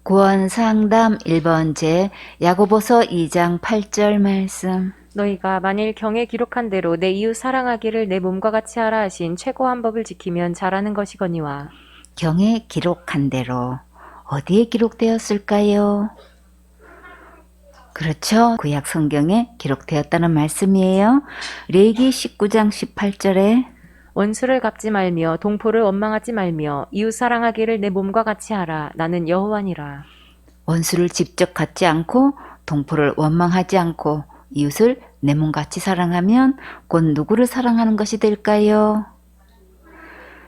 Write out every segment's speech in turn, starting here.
구원상담 1번째 야고보서 2장 8절 말씀. 너희가 만일 경에 기록한 대로 내 이웃 사랑하기를 내 몸과 같이 하라 하신 최고한 법을 지키면 잘하는 것이거니와. 경에 기록한 대로 어디에 기록되었을까요? 그렇죠. 구약 성경에 기록되었다는 말씀이에요. 레위기 19장 18절에 원수를 갚지 말며 동포를 원망하지 말며 이웃 사랑하기를 내 몸과 같이 하라. 나는 여호와니라. 원수를 직접 갖지 않고 동포를 원망하지 않고 이웃을 내 몸같이 사랑하면 곧 누구를 사랑하는 것이 될까요?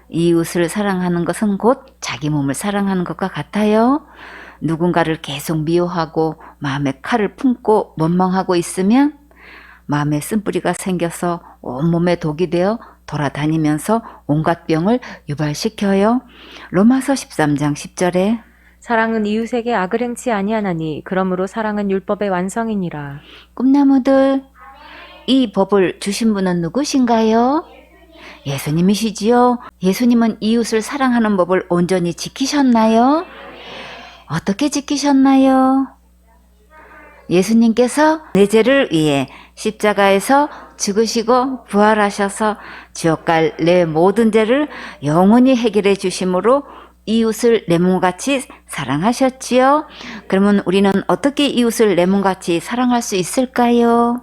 이웃을 사랑하는 것은 곧 자기 몸을 사랑하는 것과 같아요. 누군가를 계속 미워하고 마음에 칼을 품고 원망하고 있으면 마음에 쓴뿌리가 생겨서 온몸에 독이 되어 돌아다니면서 온갖 병을 유발시켜요. 로마서 13장 10절에 사랑은 이웃에게 악을 행치 아니하나니 그러므로 사랑은 율법의 완성이니라. 꿈나무들, 이 법을 주신 분은 누구신가요? 예수님이시지요. 예수님은 이웃을 사랑하는 법을 온전히 지키셨나요? 어떻게 지키셨나요? 예수님께서 내 죄를 위해 십자가에서 죽으시고 부활하셔서 지옥 갈 내 모든 죄를 영원히 해결해 주심으로 이웃을 내 몸같이 사랑하셨지요. 그러면 우리는 어떻게 이웃을 내 몸같이 사랑할 수 있을까요?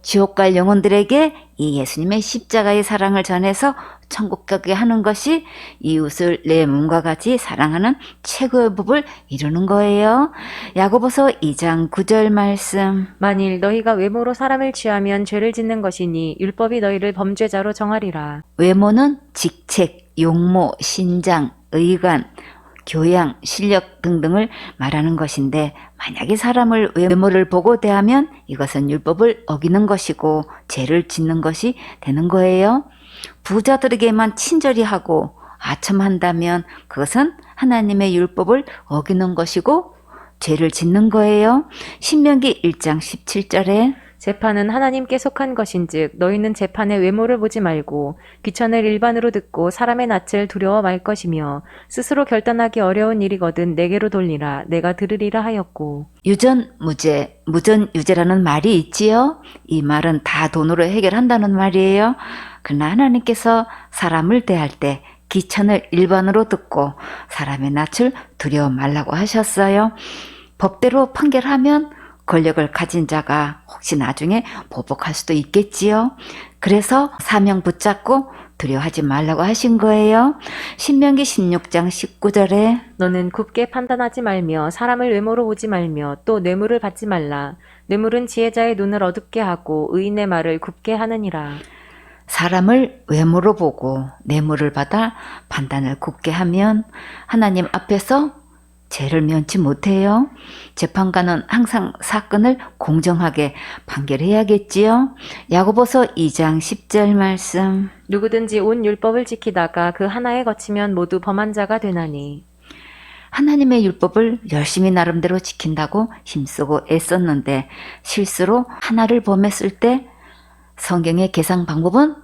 지옥 갈 영혼들에게 이 예수님의 십자가의 사랑을 전해서 천국 가게 하는 것이 이웃을 내 몸과 같이 사랑하는 최고의 법을 이루는 거예요. 야고보서 2장 9절 말씀. 만일 너희가 외모로 사람을 취하면 죄를 짓는 것이니 율법이 너희를 범죄자로 정하리라. 외모는 직책, 용모, 신장, 의관, 교양, 실력 등등을 말하는 것인데 만약에 사람을 외모를 보고 대하면 이것은 율법을 어기는 것이고 죄를 짓는 것이 되는 거예요. 부자들에게만 친절히 하고 아첨한다면 그것은 하나님의 율법을 어기는 것이고 죄를 짓는 거예요. 신명기 1장 17절에 재판은 하나님께 속한 것인즉 너희는 재판의 외모를 보지 말고 귀천을 일반으로 듣고 사람의 낯을 두려워 말 것이며 스스로 결단하기 어려운 일이거든 내게로 돌리라. 내가 들으리라 하였고. 유전, 무죄, 무전, 유죄라는 말이 있지요. 이 말은 다 돈으로 해결한다는 말이에요. 그러나 하나님께서 사람을 대할 때 귀천을 일반으로 듣고 사람의 낯을 두려워 말라고 하셨어요. 법대로 판결하면 권력을 가진 자가 혹시 나중에 보복할 수도 있겠지요. 그래서 사명 붙잡고 두려워하지 말라고 하신 거예요. 신명기 16장 19절에 너는 굽게 판단하지 말며 사람을 외모로 보지 말며 또 뇌물을 받지 말라. 뇌물은 지혜자의 눈을 어둡게 하고 의인의 말을 굽게 하느니라. 사람을 외모로 보고 뇌물을 받아 판단을 굽게 하면 하나님 앞에서 죄를 면치 못해요. 재판관은 항상 사건을 공정하게 판결해야겠지요. 야고보서 2장 10절 말씀. 누구든지 온 율법을 지키다가 그 하나에 거치면 모두 범한 자가 되나니. 하나님의 율법을 열심히 나름대로 지킨다고 힘쓰고 애썼는데 실수로 하나를 범했을 때 성경의 계산 방법은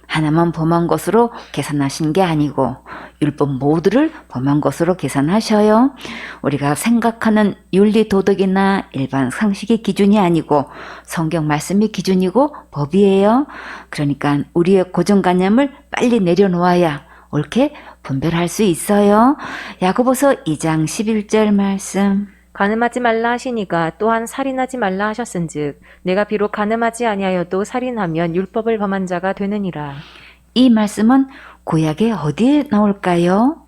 하나만 범한 것으로 계산하신 게 아니고 율법 모두를 범한 것으로 계산하셔요. 우리가 생각하는 윤리 도덕이나 일반 상식이 기준이 아니고 성경 말씀이 기준이고 법이에요. 그러니까 우리의 고정관념을 빨리 내려놓아야 옳게 분별할 수 있어요. 야고보서 2장 11절 말씀. 간음하지 말라 하시니가 또한 살인하지 말라 하셨은즉 내가 비록 간음하지 아니하여도 살인하면 율법을 범한 자가 되느니라. 이 말씀은 구약에 어디에 나올까요?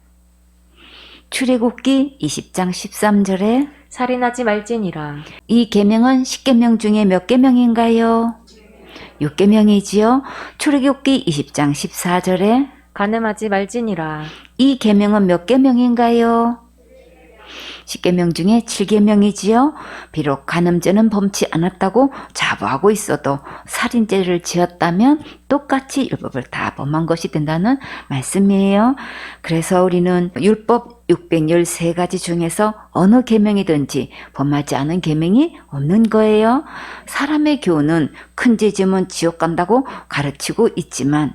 출애굽기 20장 13절에 살인하지 말지니라. 이 계명은 10계명 중에 몇 계명인가요? 6계명이지요. 출애굽기 20장 14절에 간음하지 말지니라. 이 계명은 몇 계명인가요? 10계명 중에 7계명이지요. 비록 간음죄는 범치 않았다고 자부하고 있어도 살인죄를 지었다면 똑같이 율법을 다 범한 것이 된다는 말씀이에요. 그래서 우리는 율법 613가지 중에서 어느 계명이든지 범하지 않은 계명이 없는 거예요. 사람의 교훈은 큰 죄 지으면 지옥 간다고 가르치고 있지만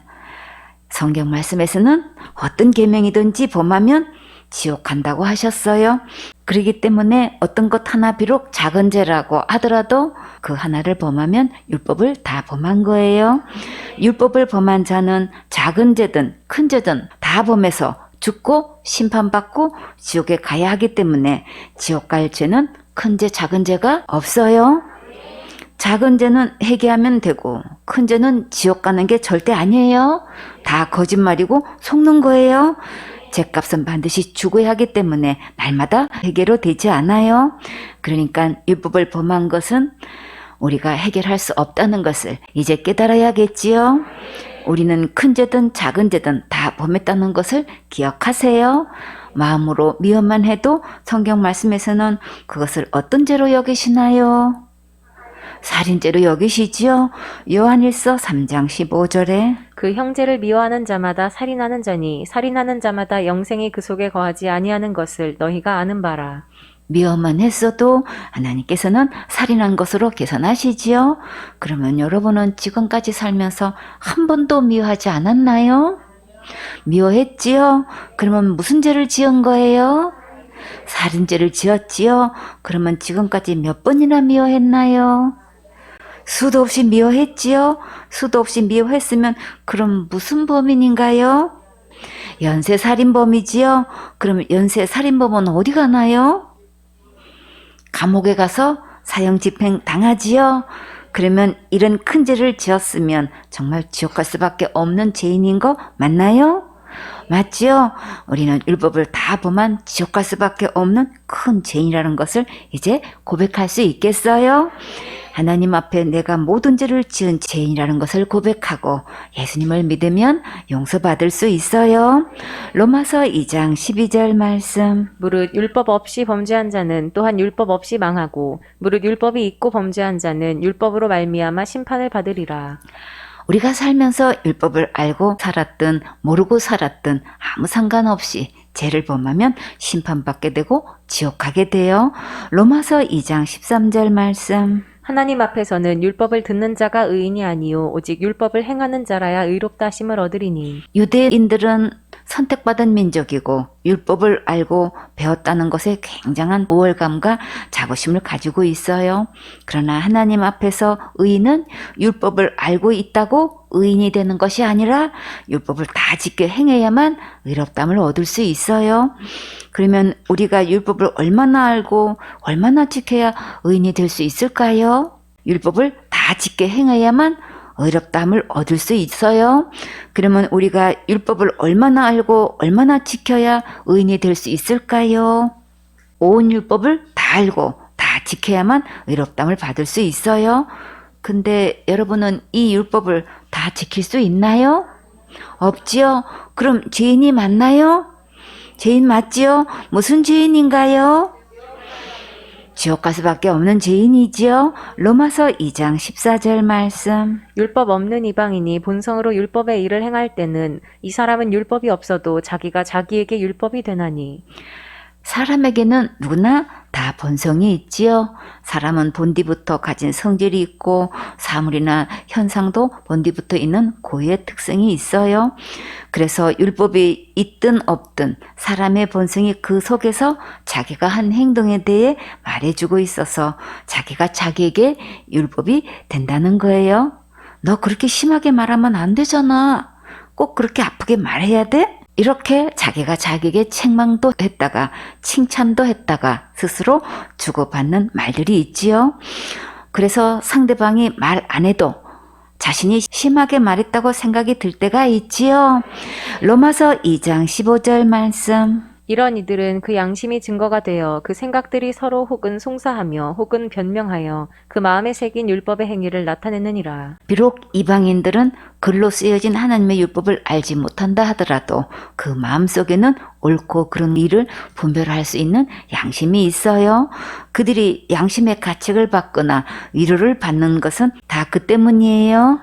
성경 말씀에서는 어떤 계명이든지 범하면 지옥 간다고 하셨어요. 그렇기 때문에 어떤 것 하나 비록 작은 죄라고 하더라도 그 하나를 범하면 율법을 다 범한 거예요. 율법을 범한 자는 작은 죄든 큰 죄든 다 범해서 죽고 심판받고 지옥에 가야 하기 때문에 지옥 갈 죄는 큰 죄, 작은 죄가 없어요. 작은 죄는 회개하면 되고 큰 죄는 지옥 가는 게 절대 아니에요. 다 거짓말이고 속는 거예요. 죄값은 반드시 죽어야 하기 때문에 날마다 회개로 되지 않아요. 그러니까 율법을 범한 것은 우리가 해결할 수 없다는 것을 이제 깨달아야겠지요. 우리는 큰 죄든 작은 죄든 다 범했다는 것을 기억하세요. 마음으로 미워만 해도 성경 말씀에서는 그것을 어떤 죄로 여기시나요? 살인죄로 여기시지요. 요한일서 3장 15절에 그 형제를 미워하는 자마다 살인하는 자니 살인하는 자마다 영생이 그 속에 거하지 아니하는 것을 너희가 아는 바라. 미워만 했어도 하나님께서는 살인한 것으로 계산하시지요. 그러면 여러분은 지금까지 살면서 한 번도 미워하지 않았나요? 미워했지요? 그러면 무슨 죄를 지은 거예요? 살인죄를 지었지요? 그러면 지금까지 몇 번이나 미워했나요? 수도 없이 미워했지요? 수도 없이 미워했으면 그럼 무슨 범인인가요? 연쇄살인범이지요? 그럼 연쇄살인범은 어디 가나요? 감옥에 가서 사형집행 당하지요? 그러면 이런 큰 죄를 지었으면 정말 지옥 갈 수밖에 없는 죄인인 거 맞나요? 맞지요? 우리는 율법을 다 범한 지옥 갈 수밖에 없는 큰 죄인이라는 것을 이제 고백할 수 있겠어요? 하나님 앞에 내가 모든 죄를 지은 죄인이라는 것을 고백하고 예수님을 믿으면 용서받을 수 있어요. 로마서 2장 12절 말씀. 무릇 율법 없이 범죄한 자는 또한 율법 없이 망하고 무릇 율법이 있고 범죄한 자는 율법으로 말미암아 심판을 받으리라. 우리가 살면서 율법을 알고 살았든 모르고 살았든 아무 상관없이 죄를 범하면 심판받게 되고 지옥 가게 돼요. 로마서 2장 13절 말씀. 하나님 앞에서는 율법을 듣는 자가 의인이 아니요 오직 율법을 행하는 자라야 의롭다 하심을 얻으리니. 유대인들은 선택받은 민족이고 율법을 알고 배웠다는 것에 굉장한 우월감과 자부심을 가지고 있어요. 그러나 하나님 앞에서 의인은 율법을 알고 있다고 의인이 되는 것이 아니라 율법을 다 지켜 행해야만 의롭담을 얻을 수 있어요. 그러면 우리가 율법을 얼마나 알고 얼마나 지켜야 의인이 될 수 있을까요? 율법을 다 지켜 행해야만 의롭다함을 얻을 수 있어요. 그러면 우리가 율법을 얼마나 알고 얼마나 지켜야 의인이 될 수 있을까요? 온 율법을 다 알고 다 지켜야만 의롭다함을 받을 수 있어요. 근데 여러분은 이 율법을 다 지킬 수 있나요? 없지요? 그럼 죄인이 맞나요? 죄인 맞지요? 무슨 죄인인가요? 지옥 갈 수밖에 없는 죄인이지요. 로마서 2장 14절 말씀. 율법 없는 이방인이 본성으로 율법의 일을 행할 때는 이 사람은 율법이 없어도 자기가 자기에게 율법이 되나니. 사람에게는 누구나 다 본성이 있지요. 사람은 본디부터 가진 성질이 있고 사물이나 현상도 본디부터 있는 고유의 특성이 있어요. 그래서 율법이 있든 없든 사람의 본성이 그 속에서 자기가 한 행동에 대해 말해주고 있어서 자기가 자기에게 율법이 된다는 거예요. 너 그렇게 심하게 말하면 안 되잖아. 꼭 그렇게 아프게 말해야 돼? 이렇게 자기가 자기에게 책망도 했다가 칭찬도 했다가 스스로 주고받는 말들이 있지요. 그래서 상대방이 말 안 해도 자신이 심하게 말했다고 생각이 들 때가 있지요. 로마서 2장 15절 말씀. 이런 이들은 그 양심이 증거가 되어 그 생각들이 서로 혹은 송사하며 혹은 변명하여 그 마음에 새긴 율법의 행위를 나타내느니라. 비록 이방인들은 글로 쓰여진 하나님의 율법을 알지 못한다 하더라도 그 마음속에는 옳고 그른 일을 분별할 수 있는 양심이 있어요. 그들이 양심의 가책을 받거나 위로를 받는 것은 다 그 때문이에요.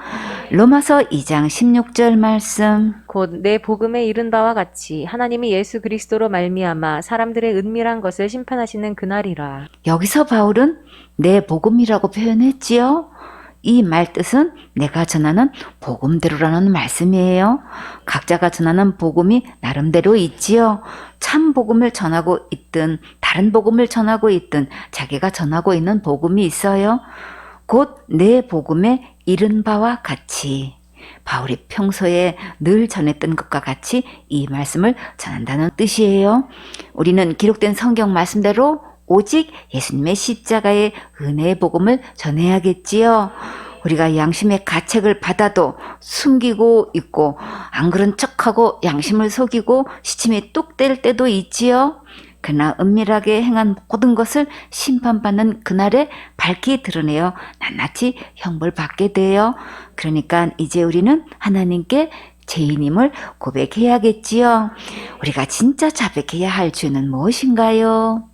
로마서 2장 16절 말씀. 곧 내 복음에 이른 바와 같이 하나님이 예수 그리스도로 말미암아 사람들의 은밀한 것을 심판하시는 그날이라. 여기서 바울은 내 복음이라고 표현했지요. 이 말 뜻은 내가 전하는 복음대로라는 말씀이에요. 각자가 전하는 복음이 나름대로 있지요. 참 복음을 전하고 있든 다른 복음을 전하고 있든 자기가 전하고 있는 복음이 있어요. 곧 내 복음에 이른 바와 같이 바울이 평소에 늘 전했던 것과 같이 이 말씀을 전한다는 뜻이에요. 우리는 기록된 성경 말씀대로 오직 예수님의 십자가의 은혜의 복음을 전해야겠지요. 우리가 양심의 가책을 받아도 숨기고 있고 안 그런 척하고 양심을 속이고 시침이 뚝 뗄 때도 있지요. 그러나 은밀하게 행한 모든 것을 심판받는 그날에 밝히 드러내어 낱낱이 형벌 받게 돼요. 그러니까 이제 우리는 하나님께 죄인임을 고백해야겠지요. 우리가 진짜 자백해야 할 죄는 무엇인가요?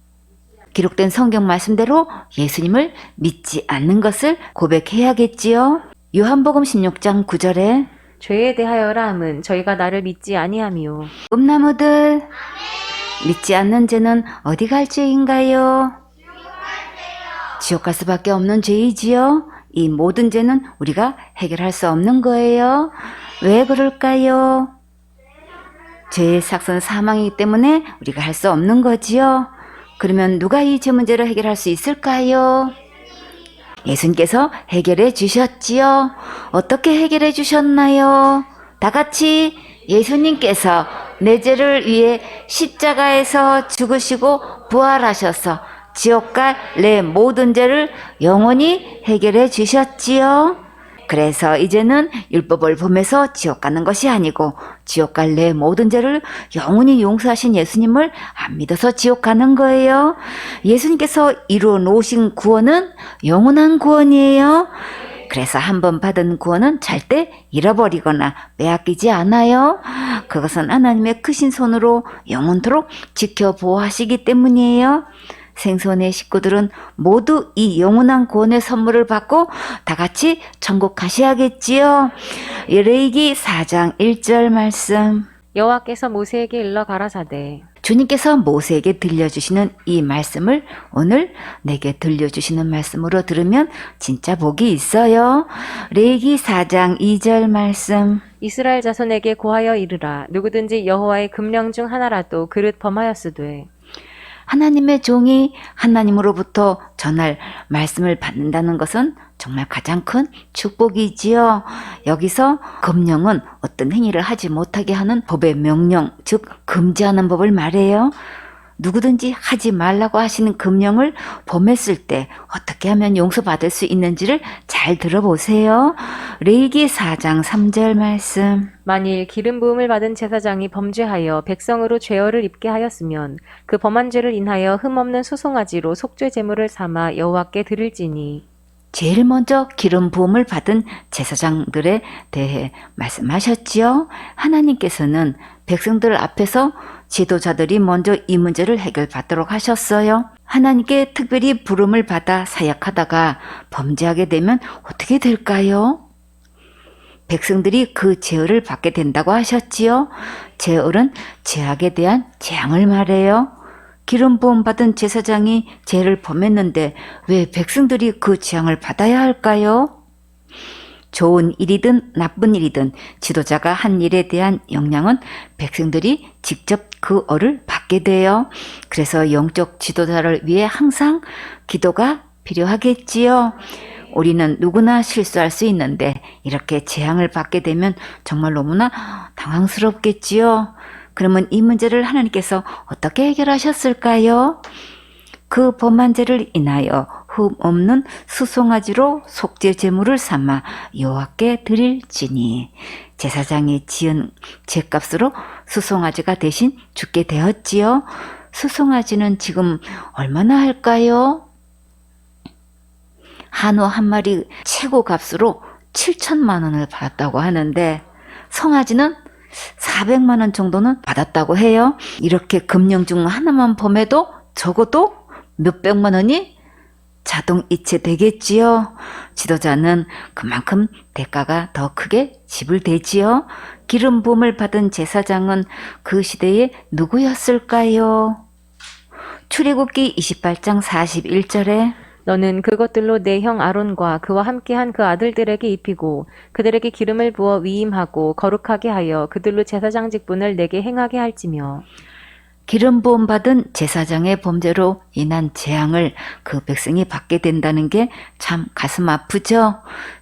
기록된 성경 말씀대로 예수님을 믿지 않는 것을 고백해야겠지요. 요한복음 16장 9절에 죄에 대하여라 함은 저희가 나를 믿지 아니함이요. 꿈나무들 믿지 않는 죄는 어디 갈 죄인가요? 지옥 갈 수밖에 없는 죄이지요. 이 모든 죄는 우리가 해결할 수 없는 거예요. 왜 그럴까요? 죄의 삭은 사망이기 때문에 우리가 할 수 없는 거지요. 그러면 누가 이 죄 문제를 해결할 수 있을까요? 예수님께서 해결해 주셨지요. 어떻게 해결해 주셨나요? 다 같이 예수님께서 내 죄를 위해 십자가에서 죽으시고 부활하셔서 지옥 갈 내 모든 죄를 영원히 해결해 주셨지요. 그래서 이제는 율법을 범해서 지옥 가는 것이 아니고 지옥 갈 내 모든 죄를 영원히 용서하신 예수님을 안 믿어서 지옥 가는 거예요. 예수님께서 이루어 놓으신 구원은 영원한 구원이에요. 그래서 한번 받은 구원은 절대 잃어버리거나 빼앗기지 않아요. 그것은 하나님의 크신 손으로 영원토록 지켜보호하시기 때문이에요. 생손의 식구들은 모두 이 영원한 구원의 선물을 받고 다 같이 천국 가셔야겠지요. 레위기 4장 1절 말씀. 여호와께서 모세에게 일러 가라사대 주님께서 모세에게 들려주시는 이 말씀을 오늘 내게 들려주시는 말씀으로 들으면 진짜 복이 있어요. 레위기 4장 2절 말씀. 이스라엘 자손에게 고하여 이르라 누구든지 여호와의 금령 중 하나라도 그릇 범하였으되 하나님의 종이 하나님으로부터 전할 말씀을 받는다는 것은 정말 가장 큰 축복이지요. 여기서 금령은 어떤 행위를 하지 못하게 하는 법의 명령, 즉 금지하는 법을 말해요. 누구든지 하지 말라고 하시는 금령을 범했을 때 어떻게 하면 용서받을 수 있는지를 잘 들어보세요. 레위기 4장 3절 말씀. 만일 기름 부음을 받은 제사장이 범죄하여 백성으로 죄어를 입게 하였으면 그 범한 죄를 인하여 흠없는 수송아지로 속죄 제물을 삼아 여호와께 드릴지니 제일 먼저 기름 부음을 받은 제사장들에 대해 말씀하셨지요. 하나님께서는 백성들 앞에서 지도자들이 먼저 이 문제를 해결받도록 하셨어요. 하나님께 특별히 부름을 받아 사역하다가 범죄하게 되면 어떻게 될까요? 백성들이 그 제어를 받게 된다고 하셨지요. 제어는 죄악에 대한 재앙을 말해요. 기름 부음 받은 제사장이 죄를 범했는데 왜 백성들이 그 재앙을 받아야 할까요? 좋은 일이든 나쁜 일이든 지도자가 한 일에 대한 영향은 백성들이 직접 그 얼을 받게 돼요. 그래서 영적 지도자를 위해 항상 기도가 필요하겠지요. 우리는 누구나 실수할 수 있는데 이렇게 재앙을 받게 되면 정말 너무나 당황스럽겠지요. 그러면 이 문제를 하나님께서 어떻게 해결하셨을까요? 그 범한 죄를 인하여 흠 없는 수송아지로 속죄 제물을 삼아 여호와께 드릴지니 제사장이 지은 죄값으로 수송아지가 대신 죽게 되었지요. 수송아지는 지금 얼마나 할까요? 한우 한 마리 최고 값으로 7천만 원을 받았다고 하는데 송아지는 400만 원 정도는 받았다고 해요. 이렇게 금령 중 하나만 범해도 적어도 몇백만 원이 자동 이체되겠지요. 지도자는 그만큼 대가가 더 크게 지불되지요. 기름 부음을 받은 제사장은 그 시대에 누구였을까요? 출애굽기 28장 41절에 너는 그것들로 내 형 아론과 그와 함께한 그 아들들에게 입히고 그들에게 기름을 부어 위임하고 거룩하게 하여 그들로 제사장 직분을 내게 행하게 할지며 기름 부음 받은 제사장의 범죄로 인한 재앙을 그 백성이 받게 된다는 게 참 가슴 아프죠.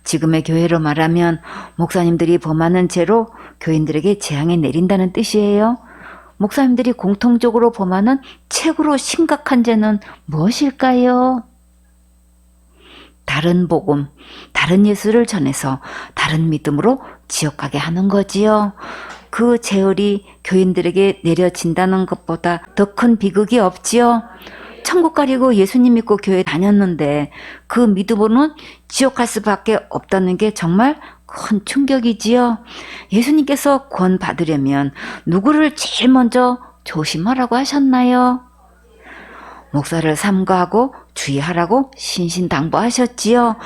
지금의 교회로 말하면 목사님들이 범하는 죄로 교인들에게 재앙이 내린다는 뜻이에요. 목사님들이 공통적으로 범하는 최고로 심각한 죄는 무엇일까요? 다른 복음, 다른 예수를 전해서 다른 믿음으로 지옥 가게 하는 거지요. 그 재열이 교인들에게 내려진다는 것보다 더 큰 비극이 없지요. 천국 가려고 예수님 믿고 교회 다녔는데 그 믿음으로는 지옥 갈 수밖에 없다는 게 정말 큰 충격이지요. 예수님께서 구원 받으려면 누구를 제일 먼저 조심하라고 하셨나요? 목사를 삼가하고 주의하라고 신신당부하셨지요.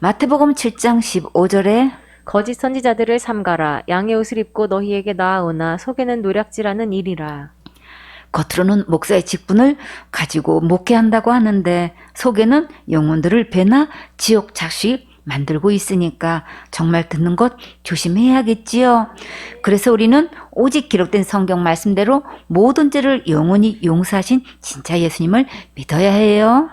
마태복음 7장 15절에 거짓 선지자들을 삼가라. 양의 옷을 입고 너희에게 나아오나 속에는 노략질하는 일이라. 겉으로는 목사의 직분을 가지고 목회한다고 하는데 속에는 영혼들을 배나 지옥 착시 만들고 있으니까 정말 듣는 것 조심해야겠지요. 그래서 우리는 오직 기록된 성경 말씀대로 모든 죄를 영원히 용서하신 진짜 예수님을 믿어야 해요.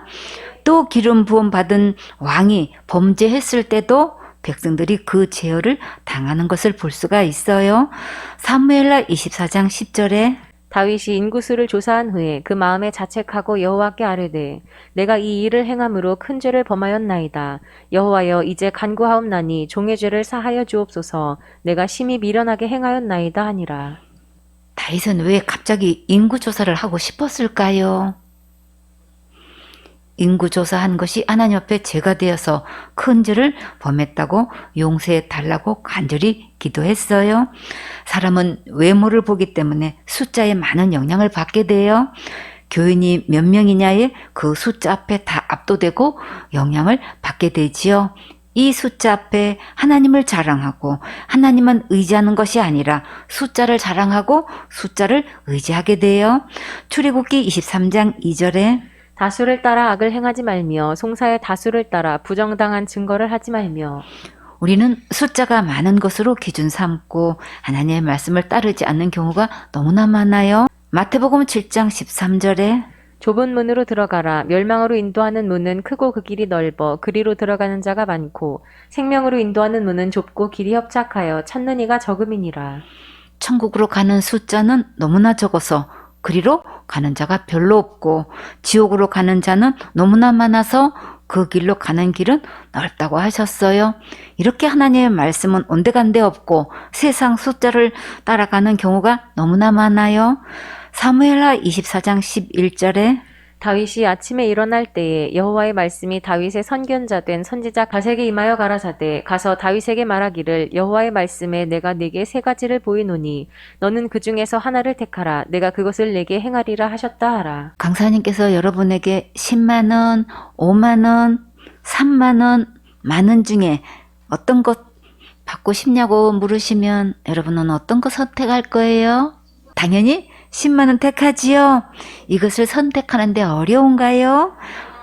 또 기름 부음 받은 왕이 범죄했을 때도 백성들이 그 제어를 당하는 것을 볼 수가 있어요. 사무엘하 24장 10절에 다윗이 인구수를 조사한 후에 그 마음에 자책하고 여호와께 아뢰되 내가 이 일을 행함으로 큰 죄를 범하였나이다. 여호와여 이제 간구하옵나니 종의 죄를 사하여 주옵소서. 내가 심히 미련하게 행하였나이다 하니라. 다윗은 왜 갑자기 인구조사를 하고 싶었을까요? 인구조사한 것이 하나님 앞에 죄가 되어서 큰 죄를 범했다고 용서해 달라고 간절히 기도했어요. 사람은 외모를 보기 때문에 숫자에 많은 영향을 받게 돼요. 교인이 몇 명이냐에 그 숫자 앞에 다 압도되고 영향을 받게 되지요. 이 숫자 앞에 하나님을 자랑하고 하나님만 의지하는 것이 아니라 숫자를 자랑하고 숫자를 의지하게 돼요. 출애굽기 23장 2절에 다수를 따라 악을 행하지 말며 송사의 다수를 따라 부정당한 증거를 하지 말며 우리는 숫자가 많은 것으로 기준 삼고 하나님의 말씀을 따르지 않는 경우가 너무나 많아요. 마태복음 7장 13절에 좁은 문으로 들어가라. 멸망으로 인도하는 문은 크고 그 길이 넓어 그리로 들어가는 자가 많고 생명으로 인도하는 문은 좁고 길이 협착하여 찾는 이가 적음이니라. 천국으로 가는 숫자는 너무나 적어서 그리로 가는 자가 별로 없고 지옥으로 가는 자는 너무나 많아서 그 길로 가는 길은 넓다고 하셨어요. 이렇게 하나님의 말씀은 온데간데 없고 세상 숫자를 따라가는 경우가 너무나 많아요. 사무엘하 24장 11절에 다윗이 아침에 일어날 때에 여호와의 말씀이 다윗의 선견자 된 선지자 갓에게 임하여 가라사대 가서 다윗에게 말하기를 여호와의 말씀에 내가 네게 세 가지를 보이노니 너는 그 중에서 하나를 택하라. 내가 그것을 내게 행하리라 하셨다 하라. 강사님께서 여러분에게 10만 원, 5만 원, 3만 원, 만 원 중에 어떤 것 받고 싶냐고 물으시면 여러분은 어떤 거 선택할 거예요? 당연히 10만 원 택하지요. 이것을 선택하는데 어려운가요?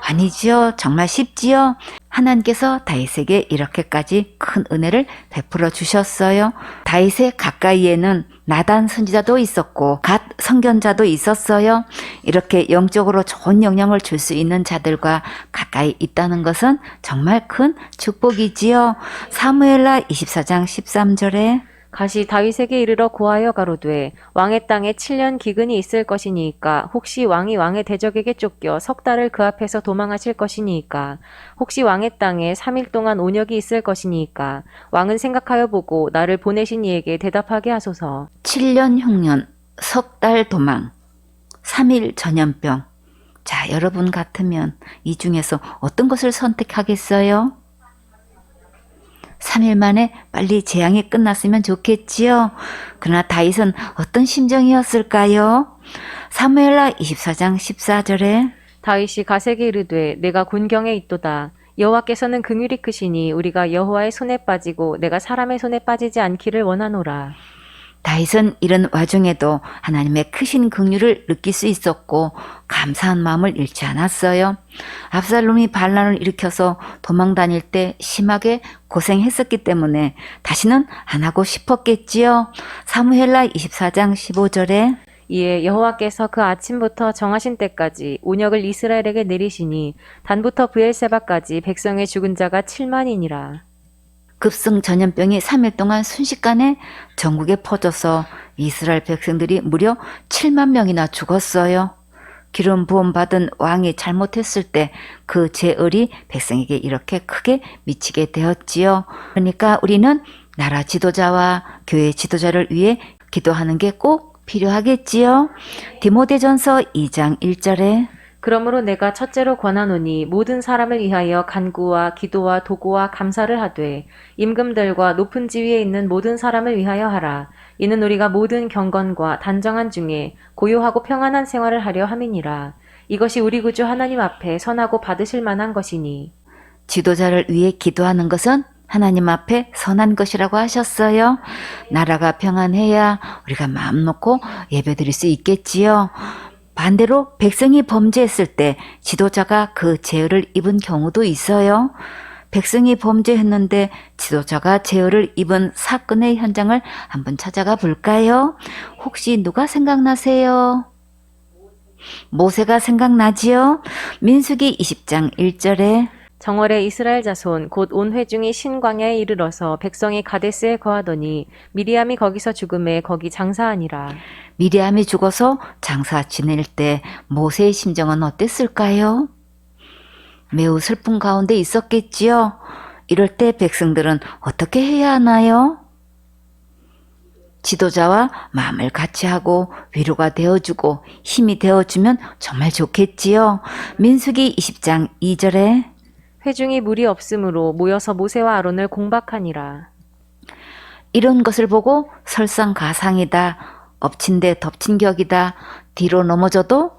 아니지요. 정말 쉽지요. 하나님께서 다윗에게 이렇게까지 큰 은혜를 베풀어 주셨어요. 다윗의 가까이에는 나단 선지자도 있었고 갓 선견자도 있었어요. 이렇게 영적으로 좋은 영향을 줄 수 있는 자들과 가까이 있다는 것은 정말 큰 축복이지요. 사무엘하 24장 13절에 갓이 다윗에게 이르러 고하여 가로되 왕의 땅에 7년 기근이 있을 것이니까 혹시 왕이 왕의 대적에게 쫓겨 석 달을 그 앞에서 도망하실 것이니까 혹시 왕의 땅에 3일 동안 온역이 있을 것이니까 왕은 생각하여 보고 나를 보내신 이에게 대답하게 하소서. 7년 흉년, 석 달 도망, 3일 전염병. 자, 여러분 같으면 이 중에서 어떤 것을 선택하겠어요? 3일 만에 빨리 재앙이 끝났으면 좋겠지요. 그러나 다윗은 어떤 심정이었을까요? 사무엘하 24장 14절에 다윗이 갓에게 이르되 내가 곤경에 있도다. 여호와께서는 긍휼이 크시니 우리가 여호와의 손에 빠지고 내가 사람의 손에 빠지지 않기를 원하노라. 다윗은 이런 와중에도 하나님의 크신 긍휼을 느낄 수 있었고 감사한 마음을 잃지 않았어요. 압살롬이 반란을 일으켜서 도망 다닐 때 심하게 고생했었기 때문에 다시는 안 하고 싶었겠지요. 사무엘라 24장 15절에 이에 여호와께서 그 아침부터 정하신 때까지 운역을 이스라엘에게 내리시니 단부터 브엘세바까지 백성의 죽은 자가 7만이니라. 급성 전염병이 3일 동안 순식간에 전국에 퍼져서 이스라엘 백성들이 무려 7만 명이나 죽었어요. 기름 부음 받은 왕이 잘못했을 때 그 죄을이 백성에게 이렇게 크게 미치게 되었지요. 그러니까 우리는 나라 지도자와 교회 지도자를 위해 기도하는 게 꼭 필요하겠지요. 디모데전서 2장 1절에 그러므로 내가 첫째로 권하노니 모든 사람을 위하여 간구와 기도와 도구와 감사를 하되 임금들과 높은 지위에 있는 모든 사람을 위하여 하라. 이는 우리가 모든 경건과 단정한 중에 고요하고 평안한 생활을 하려 함이니라. 이것이 우리 구주 하나님 앞에 선하고 받으실 만한 것이니. 지도자를 위해 기도하는 것은 하나님 앞에 선한 것이라고 하셨어요. 나라가 평안해야 우리가 마음 놓고 예배드릴 수 있겠지요. 반대로 백성이 범죄했을 때 지도자가 그 죄를 입은 경우도 있어요. 백성이 범죄했는데 지도자가 죄를 입은 사건의 현장을 한번 찾아가 볼까요? 혹시 누가 생각나세요? 모세가 생각나지요? 민수기 20장 1절에 정월에 이스라엘 자손 곧 온 회중이 신광야에 이르러서 백성이 가데스에 거하더니 미리암이 거기서 죽음에 거기 장사하니라. 미리암이 죽어서 장사 지낼 때 모세의 심정은 어땠을까요? 매우 슬픔 가운데 있었겠지요. 이럴 때 백성들은 어떻게 해야 하나요? 지도자와 마음을 같이 하고 위로가 되어주고 힘이 되어주면 정말 좋겠지요. 민수기 20장 2절에 회중이 물이 없으므로 모여서 모세와 아론을 공박하니라. 이런 것을 보고 설상가상이다, 엎친 데 덮친 격이다, 뒤로 넘어져도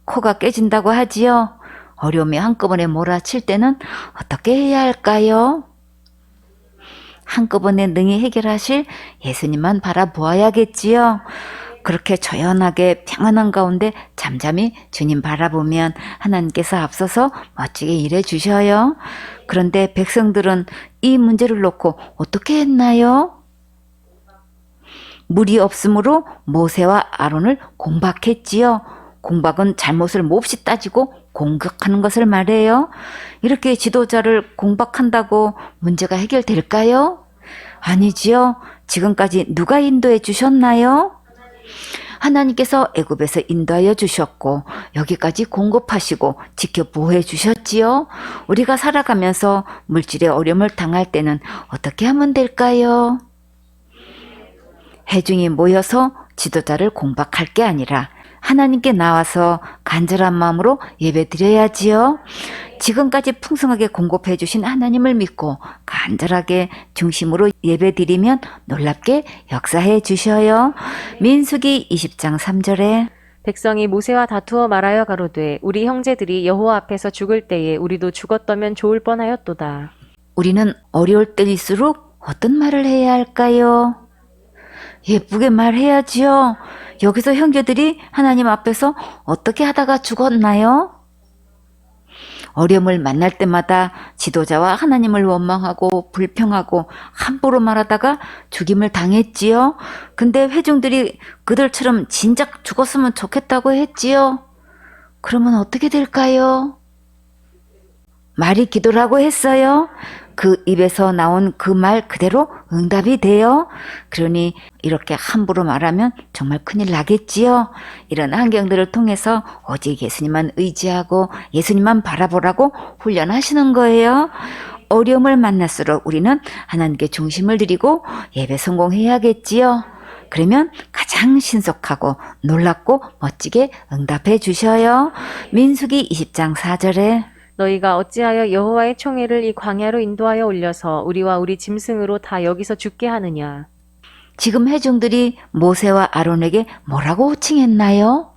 코가 깨진다고 하지요. 어려움이 한꺼번에 몰아칠 때는 어떻게 해야 할까요? 한꺼번에 능히 해결하실 예수님만 바라보아야겠지요. 그렇게 조연하게 평안한 가운데 잠잠히 주님 바라보면 하나님께서 앞서서 멋지게 일해 주셔요. 그런데 백성들은 이 문제를 놓고 어떻게 했나요? 물이 없으므로 모세와 아론을 공박했지요. 공박은 잘못을 몹시 따지고 공격하는 것을 말해요. 이렇게 지도자를 공박한다고 문제가 해결될까요? 아니지요. 지금까지 누가 인도해 주셨나요? 하나님께서 애굽에서 인도하여 주셨고 여기까지 공급하시고 지켜 보호해 주셨지요. 우리가 살아가면서 물질의 어려움을 당할 때는 어떻게 하면 될까요? 회중이 모여서 지도자를 공박할 게 아니라 하나님께 나와서 간절한 마음으로 예배드려야지요. 지금까지 풍성하게 공급해 주신 하나님을 믿고 간절하게 중심으로 예배드리면 놀랍게 역사해 주셔요. 민수기 20장 3절에 백성이 모세와 다투어 말하여 가로되 우리 형제들이 여호와 앞에서 죽을 때에 우리도 죽었더면 좋을 뻔하였도다. 우리는 어려울 때일수록 어떤 말을 해야 할까요? 예쁘게 말해야지요. 여기서 형제들이 하나님 앞에서 어떻게 하다가 죽었나요? 어려움을 만날 때마다 지도자와 하나님을 원망하고 불평하고 함부로 말하다가 죽임을 당했지요. 근데 회중들이 그들처럼 진작 죽었으면 좋겠다고 했지요. 그러면 어떻게 될까요? 말이 기도라고 했어요. 그 입에서 나온 그 말 그대로 응답이 돼요. 그러니 이렇게 함부로 말하면 정말 큰일 나겠지요. 이런 환경들을 통해서 오직 예수님만 의지하고 예수님만 바라보라고 훈련하시는 거예요. 어려움을 만날수록 우리는 하나님께 중심을 드리고 예배 성공해야겠지요. 그러면 가장 신속하고 놀랍고 멋지게 응답해 주셔요. 민수기 20장 4절에 너희가 어찌하여 여호와의 총회를 이 광야로 인도하여 올려서 우리와 우리 짐승으로 다 여기서 죽게 하느냐. 지금 회중들이 모세와 아론에게 뭐라고 호칭했나요?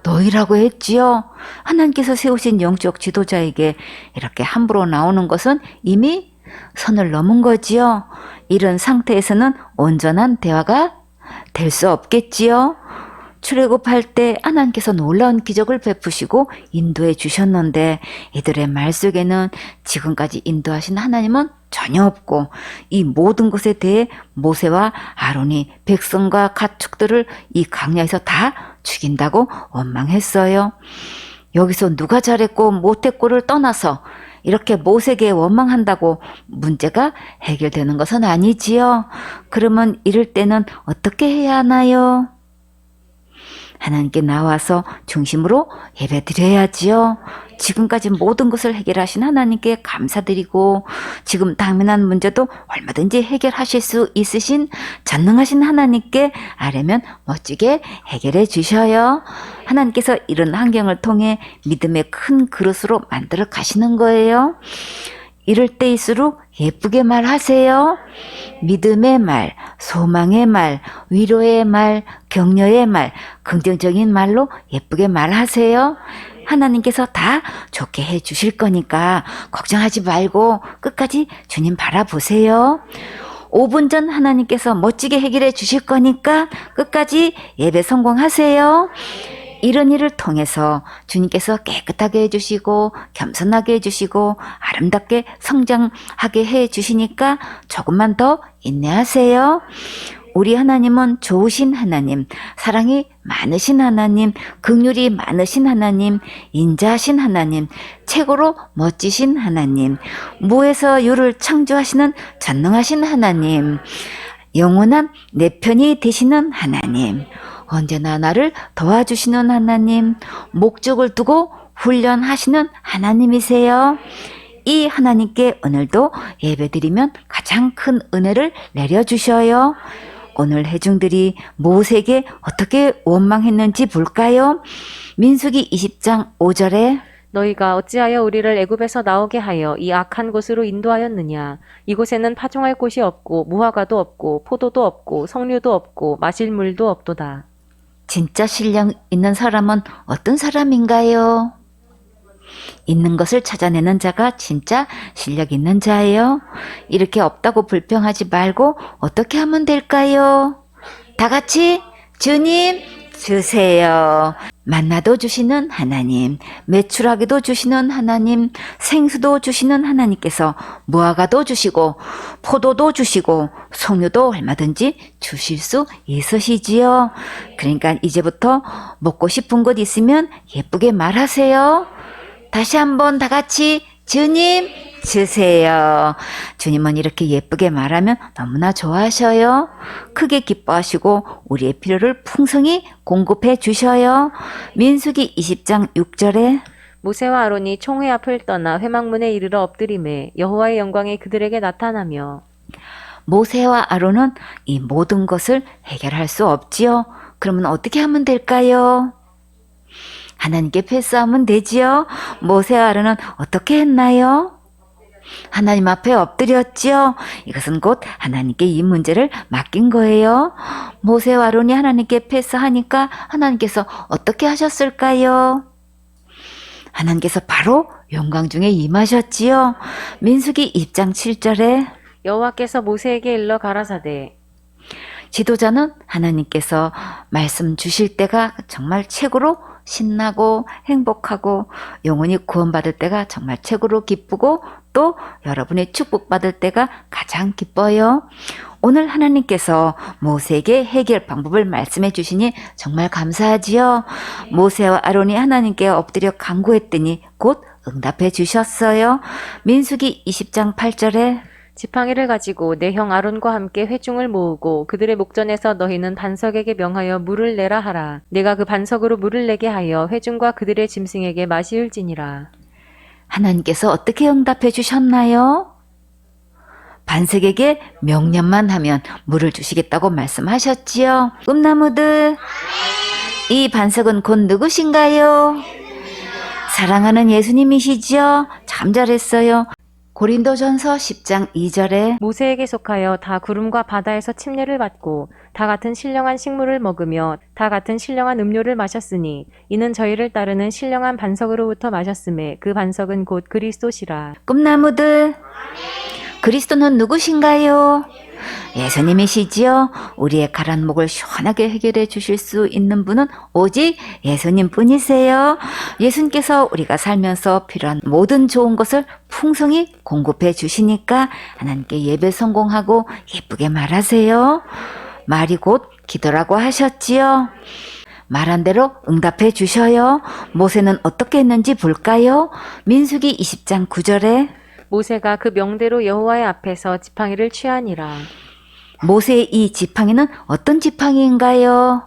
너희라고 했지요. 하나님께서 세우신 영적 지도자에게 이렇게 함부로 나오는 것은 이미 선을 넘은 거지요. 이런 상태에서는 온전한 대화가 될 수 없겠지요. 출애굽할 때 하나님께서 놀라운 기적을 베푸시고 인도해 주셨는데 이들의 말 속에는 지금까지 인도하신 하나님은 전혀 없고 이 모든 것에 대해 모세와 아론이 백성과 가축들을 이 광야에서 다 죽인다고 원망했어요. 여기서 누가 잘했고 못했고를 떠나서 이렇게 모세에게 원망한다고 문제가 해결되는 것은 아니지요. 그러면 이럴 때는 어떻게 해야 하나요? 하나님께 나와서 중심으로 예배드려야지요. 지금까지 모든 것을 해결하신 하나님께 감사드리고 지금 당면한 문제도 얼마든지 해결하실 수 있으신 전능하신 하나님께 아뢰면 멋지게 해결해 주셔요. 하나님께서 이런 환경을 통해 믿음의 큰 그릇으로 만들어 가시는 거예요. 이럴 때일수록 예쁘게 말하세요. 믿음의 말, 소망의 말, 위로의 말, 격려의 말, 긍정적인 말로 예쁘게 말하세요. 하나님께서 다 좋게 해 주실 거니까 걱정하지 말고 끝까지 주님 바라보세요. 5분 전 하나님께서 멋지게 해결해 주실 거니까 끝까지 예배 성공하세요. 이런 일을 통해서 주님께서 깨끗하게 해주시고 겸손하게 해주시고 아름답게 성장하게 해주시니까 조금만 더 인내하세요. 우리 하나님은 좋으신 하나님, 사랑이 많으신 하나님, 긍휼이 많으신 하나님, 인자하신 하나님, 최고로 멋지신 하나님, 무에서 유를 창조하시는 전능하신 하나님, 영원한 내 편이 되시는 하나님, 언제나 나를 도와주시는 하나님, 목적을 두고 훈련하시는 하나님이세요. 이 하나님께 오늘도 예배드리면 가장 큰 은혜를 내려주셔요. 오늘 회중들이 모세에게 어떻게 원망했는지 볼까요? 민수기 20장 5절에 너희가 어찌하여 우리를 애굽에서 나오게 하여 이 악한 곳으로 인도하였느냐? 이곳에는 파종할 곳이 없고 무화과도 없고 포도도 없고 석류도 없고 마실 물도 없도다. 진짜 실력 있는 사람은 어떤 사람인가요? 있는 것을 찾아내는 자가 진짜 실력 있는 자예요. 이렇게 없다고 불평하지 말고 어떻게 하면 될까요? 다 같이 주님 주세요. 만나도 주시는 하나님, 매출하기도 주시는 하나님, 생수도 주시는 하나님께서 무화과도 주시고 포도도 주시고 석류도 얼마든지 주실 수 있으시지요. 그러니까 이제부터 먹고 싶은 것 있으면 예쁘게 말하세요. 다시 한번 다 같이 주님 주세요. 주님은 이렇게 예쁘게 말하면 너무나 좋아하셔요. 크게 기뻐하시고 우리의 필요를 풍성히 공급해 주셔요. 민수기 20장 6절에 모세와 아론이 총회 앞을 떠나 회막문에 이르러 엎드리매 여호와의 영광이 그들에게 나타나며 모세와 아론은 이 모든 것을 해결할 수 없지요. 그러면 어떻게 하면 될까요? 하나님께 패스하면 되지요. 모세와 아론은 어떻게 했나요? 하나님 앞에 엎드렸지요. 이것은 곧 하나님께 이 문제를 맡긴 거예요. 모세와 아론이 하나님께 패스하니까 하나님께서 어떻게 하셨을까요? 하나님께서 바로 영광 중에 임하셨지요. 민수기 2장 7절에 여호와께서 모세에게 일러 가라사대 지도자는 하나님께서 말씀 주실 때가 정말 최고로 신나고 행복하고 영혼이 구원받을 때가 정말 최고로 기쁘고 또 여러분이 축복받을 때가 가장 기뻐요. 오늘 하나님께서 모세에게 해결 방법을 말씀해 주시니 정말 감사하지요. 모세와 아론이 하나님께 엎드려 간구했더니 곧 응답해 주셨어요. 민수기 20장 8절에 지팡이를 가지고 내 형 아론과 함께 회중을 모으고 그들의 목전에서 너희는 반석에게 명하여 물을 내라 하라. 내가 그 반석으로 물을 내게 하여 회중과 그들의 짐승에게 마시울지니라. 하나님께서 어떻게 응답해 주셨나요? 반석에게 명령만 하면 물을 주시겠다고 말씀하셨지요. 꿈나무들, 이 반석은 곧 누구신가요? 사랑하는 예수님이시지요. 참 잘했어요. 고린도전서 10장 2절에 모세에게 속하여 다 구름과 바다에서 침례를 받고 다 같은 신령한 식물을 먹으며 다 같은 신령한 음료를 마셨으니 이는 저희를 따르는 신령한 반석으로부터 마셨음에 그 반석은 곧 그리스도시라. 꿈나무들 그리스도는 누구신가요? 예수님이시지요. 우리의 가란 목을 시원하게 해결해 주실 수 있는 분은 오직 예수님 뿐이세요. 예수님께서 우리가 살면서 필요한 모든 좋은 것을 풍성히 공급해 주시니까 하나님께 예배 성공하고 예쁘게 말하세요. 말이 곧 기도라고 하셨지요. 말한 대로 응답해 주셔요. 모세는 어떻게 했는지 볼까요? 민수기 20장 9절에 모세가 그 명대로 여호와의 앞에서 지팡이를 취하니라. 모세의 이 지팡이는 어떤 지팡이인가요?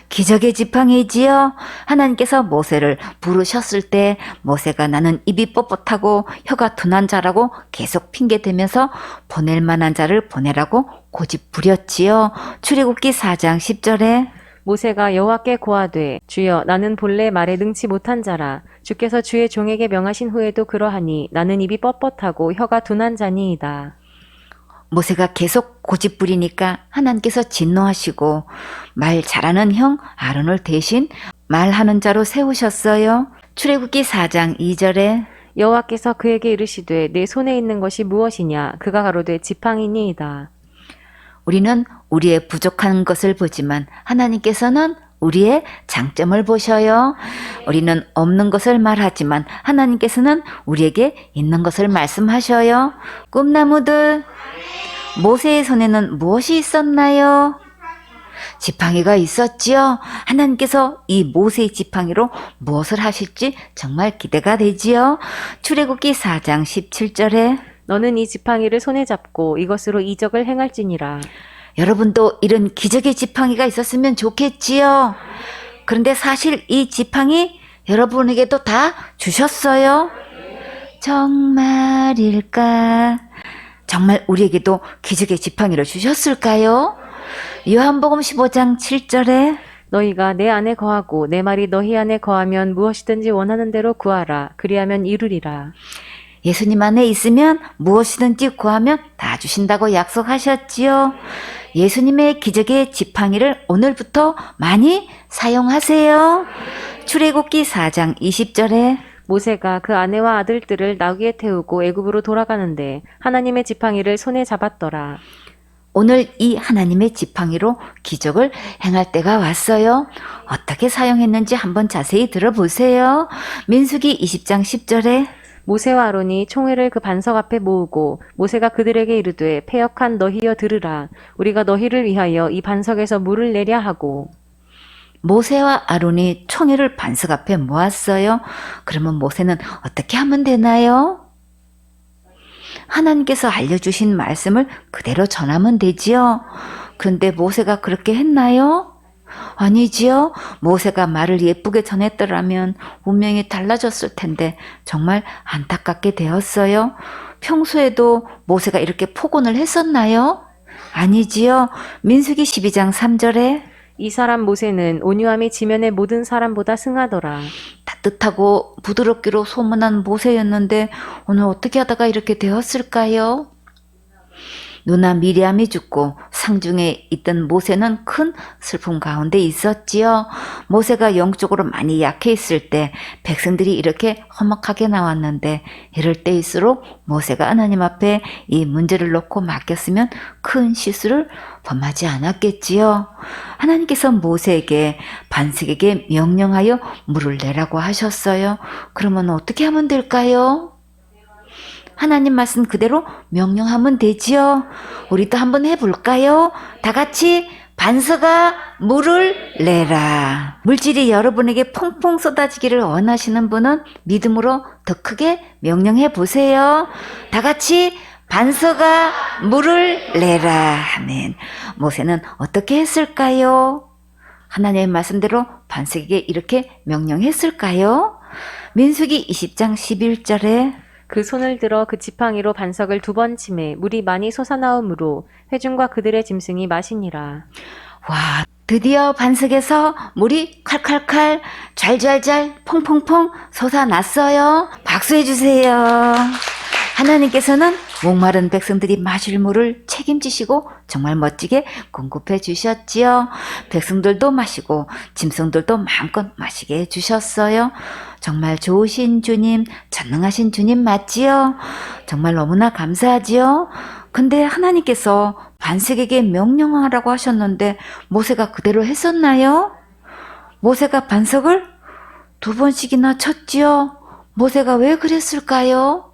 기적의 지팡이지요. 하나님께서 모세를 부르셨을 때 모세가 나는 입이 뻣뻣하고 혀가 둔한 자라고 계속 핑계대면서 보낼 만한 자를 보내라고 고집 부렸지요. 출애굽기 4장 10절에 모세가 여호와께 고하되 주여 나는 본래 말에 능치 못한 자라 주께서 주의 종에게 명하신 후에도 그러하니 나는 입이 뻣뻣하고 혀가 둔한 자니이다. 모세가 계속 고집 부리니까 하나님께서 진노하시고 말 잘하는 형 아론을 대신 말하는 자로 세우셨어요. 출애굽기 4장 2절에 여호와께서 그에게 이르시되 내 손에 있는 것이 무엇이냐 그가 가로되 지팡이니이다. 우리는 우리의 부족한 것을 보지만 하나님께서는 우리의 장점을 보셔요. 우리는 없는 것을 말하지만 하나님께서는 우리에게 있는 것을 말씀하셔요. 꿈나무들, 모세의 손에는 무엇이 있었나요? 지팡이가 있었지요. 하나님께서 이 모세의 지팡이로 무엇을 하실지 정말 기대가 되지요. 출애굽기 4장 17절에 너는 이 지팡이를 손에 잡고 이것으로 이적을 행할지니라. 여러분도 이런 기적의 지팡이가 있었으면 좋겠지요. 그런데 사실 이 지팡이 여러분에게도 다 주셨어요. 정말일까? 정말 우리에게도 기적의 지팡이를 주셨을까요? 요한복음 15장 7절에 너희가 내 안에 거하고 내 말이 너희 안에 거하면 무엇이든지 원하는 대로 구하라. 그리하면 이루리라. 예수님 안에 있으면 무엇이든지 구하면 다 주신다고 약속하셨지요. 예수님의 기적의 지팡이를 오늘부터 많이 사용하세요. 출애굽기 4장 20절에 모세가 그 아내와 아들들을 나귀에 태우고 애굽으로 돌아가는데 하나님의 지팡이를 손에 잡았더라. 오늘 이 하나님의 지팡이로 기적을 행할 때가 왔어요. 어떻게 사용했는지 한번 자세히 들어보세요. 민수기 20장 10절에 모세와 아론이 총회를 그 반석 앞에 모으고 모세가 그들에게 이르되 패역한 너희여 들으라. 우리가 너희를 위하여 이 반석에서 물을 내랴 하고 모세와 아론이 총회를 반석 앞에 모았어요. 그러면 모세는 어떻게 하면 되나요? 하나님께서 알려주신 말씀을 그대로 전하면 되지요. 그런데 모세가 그렇게 했나요? 아니지요. 모세가 말을 예쁘게 전했더라면 운명이 달라졌을 텐데 정말 안타깝게 되었어요. 평소에도 모세가 이렇게 폭언을 했었나요? 아니지요. 민수기 12장 3절에 이 사람 모세는 온유함이 지면의 모든 사람보다 승하더라. 따뜻하고 부드럽기로 소문난 모세였는데 오늘 어떻게 하다가 이렇게 되었을까요? 누나 미리암이 죽고 상중에 있던 모세는 큰 슬픔 가운데 있었지요. 모세가 영적으로 많이 약해 있을 때 백성들이 이렇게 험악하게 나왔는데 이럴 때일수록 모세가 하나님 앞에 이 문제를 놓고 맡겼으면 큰 실수를 범하지 않았겠지요. 하나님께서 모세에게 반석에게 명령하여 물을 내라고 하셨어요. 그러면 어떻게 하면 될까요? 하나님 말씀 그대로 명령하면 되지요. 우리도 한번 해볼까요? 다 같이 반석아 물을 내라. 물질이 여러분에게 퐁퐁 쏟아지기를 원하시는 분은 믿음으로 더 크게 명령해 보세요. 다 같이 반석아 물을 내라. 아멘. 모세는 어떻게 했을까요? 하나님의 말씀대로 반석에게 이렇게 명령했을까요? 민수기 20장 11절에 그 손을 들어 그 지팡이로 반석을 2번 치매 물이 많이 솟아나오므로 회중과 그들의 짐승이 마시니라. 와, 드디어 반석에서 물이 칼칼칼 잘잘잘 퐁퐁퐁 솟아났어요. 박수해 주세요. 하나님께서는 목마른 백성들이 마실 물을 책임지시고 정말 멋지게 공급해 주셨지요. 백성들도 마시고 짐승들도 마음껏 마시게 해주셨어요. 정말 좋으신 주님, 전능하신 주님 맞지요? 정말 너무나 감사하지요? 근데 하나님께서 반석에게 명령하라고 하셨는데 모세가 그대로 했었나요? 모세가 반석을 2번씩이나 쳤지요. 모세가 왜 그랬을까요?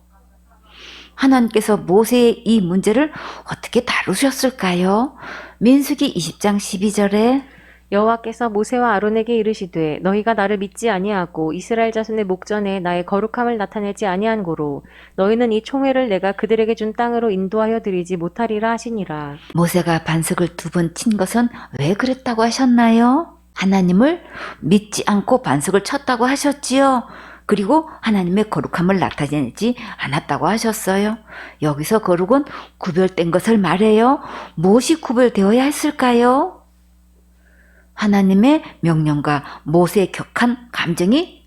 하나님께서 모세의 이 문제를 어떻게 다루셨을까요? 민수기 20장 12절에 여호와께서 모세와 아론에게 이르시되 너희가 나를 믿지 아니하고 이스라엘 자손의 목전에 나의 거룩함을 나타내지 아니한 고로 너희는 이 총회를 내가 그들에게 준 땅으로 인도하여 드리지 못하리라 하시니라. 모세가 반석을 2번 친 것은 왜 그랬다고 하셨나요? 하나님을 믿지 않고 반석을 쳤다고 하셨지요. 그리고 하나님의 거룩함을 나타내지 않았다고 하셨어요. 여기서 거룩은 구별된 것을 말해요. 무엇이 구별되어야 했을까요? 하나님의 명령과 모세의 격한 감정이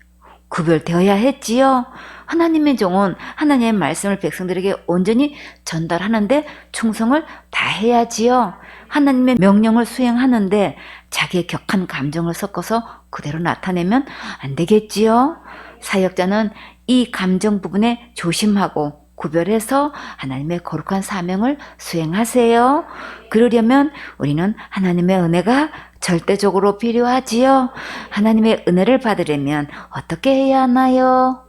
구별되어야 했지요. 하나님의 종은 하나님의 말씀을 백성들에게 온전히 전달하는데 충성을 다해야지요. 하나님의 명령을 수행하는데 자기의 격한 감정을 섞어서 그대로 나타내면 안 되겠지요. 사역자는 이 감정 부분에 조심하고 구별해서 하나님의 거룩한 사명을 수행하세요. 그러려면 우리는 하나님의 은혜가 절대적으로 필요하지요. 하나님의 은혜를 받으려면 어떻게 해야 하나요?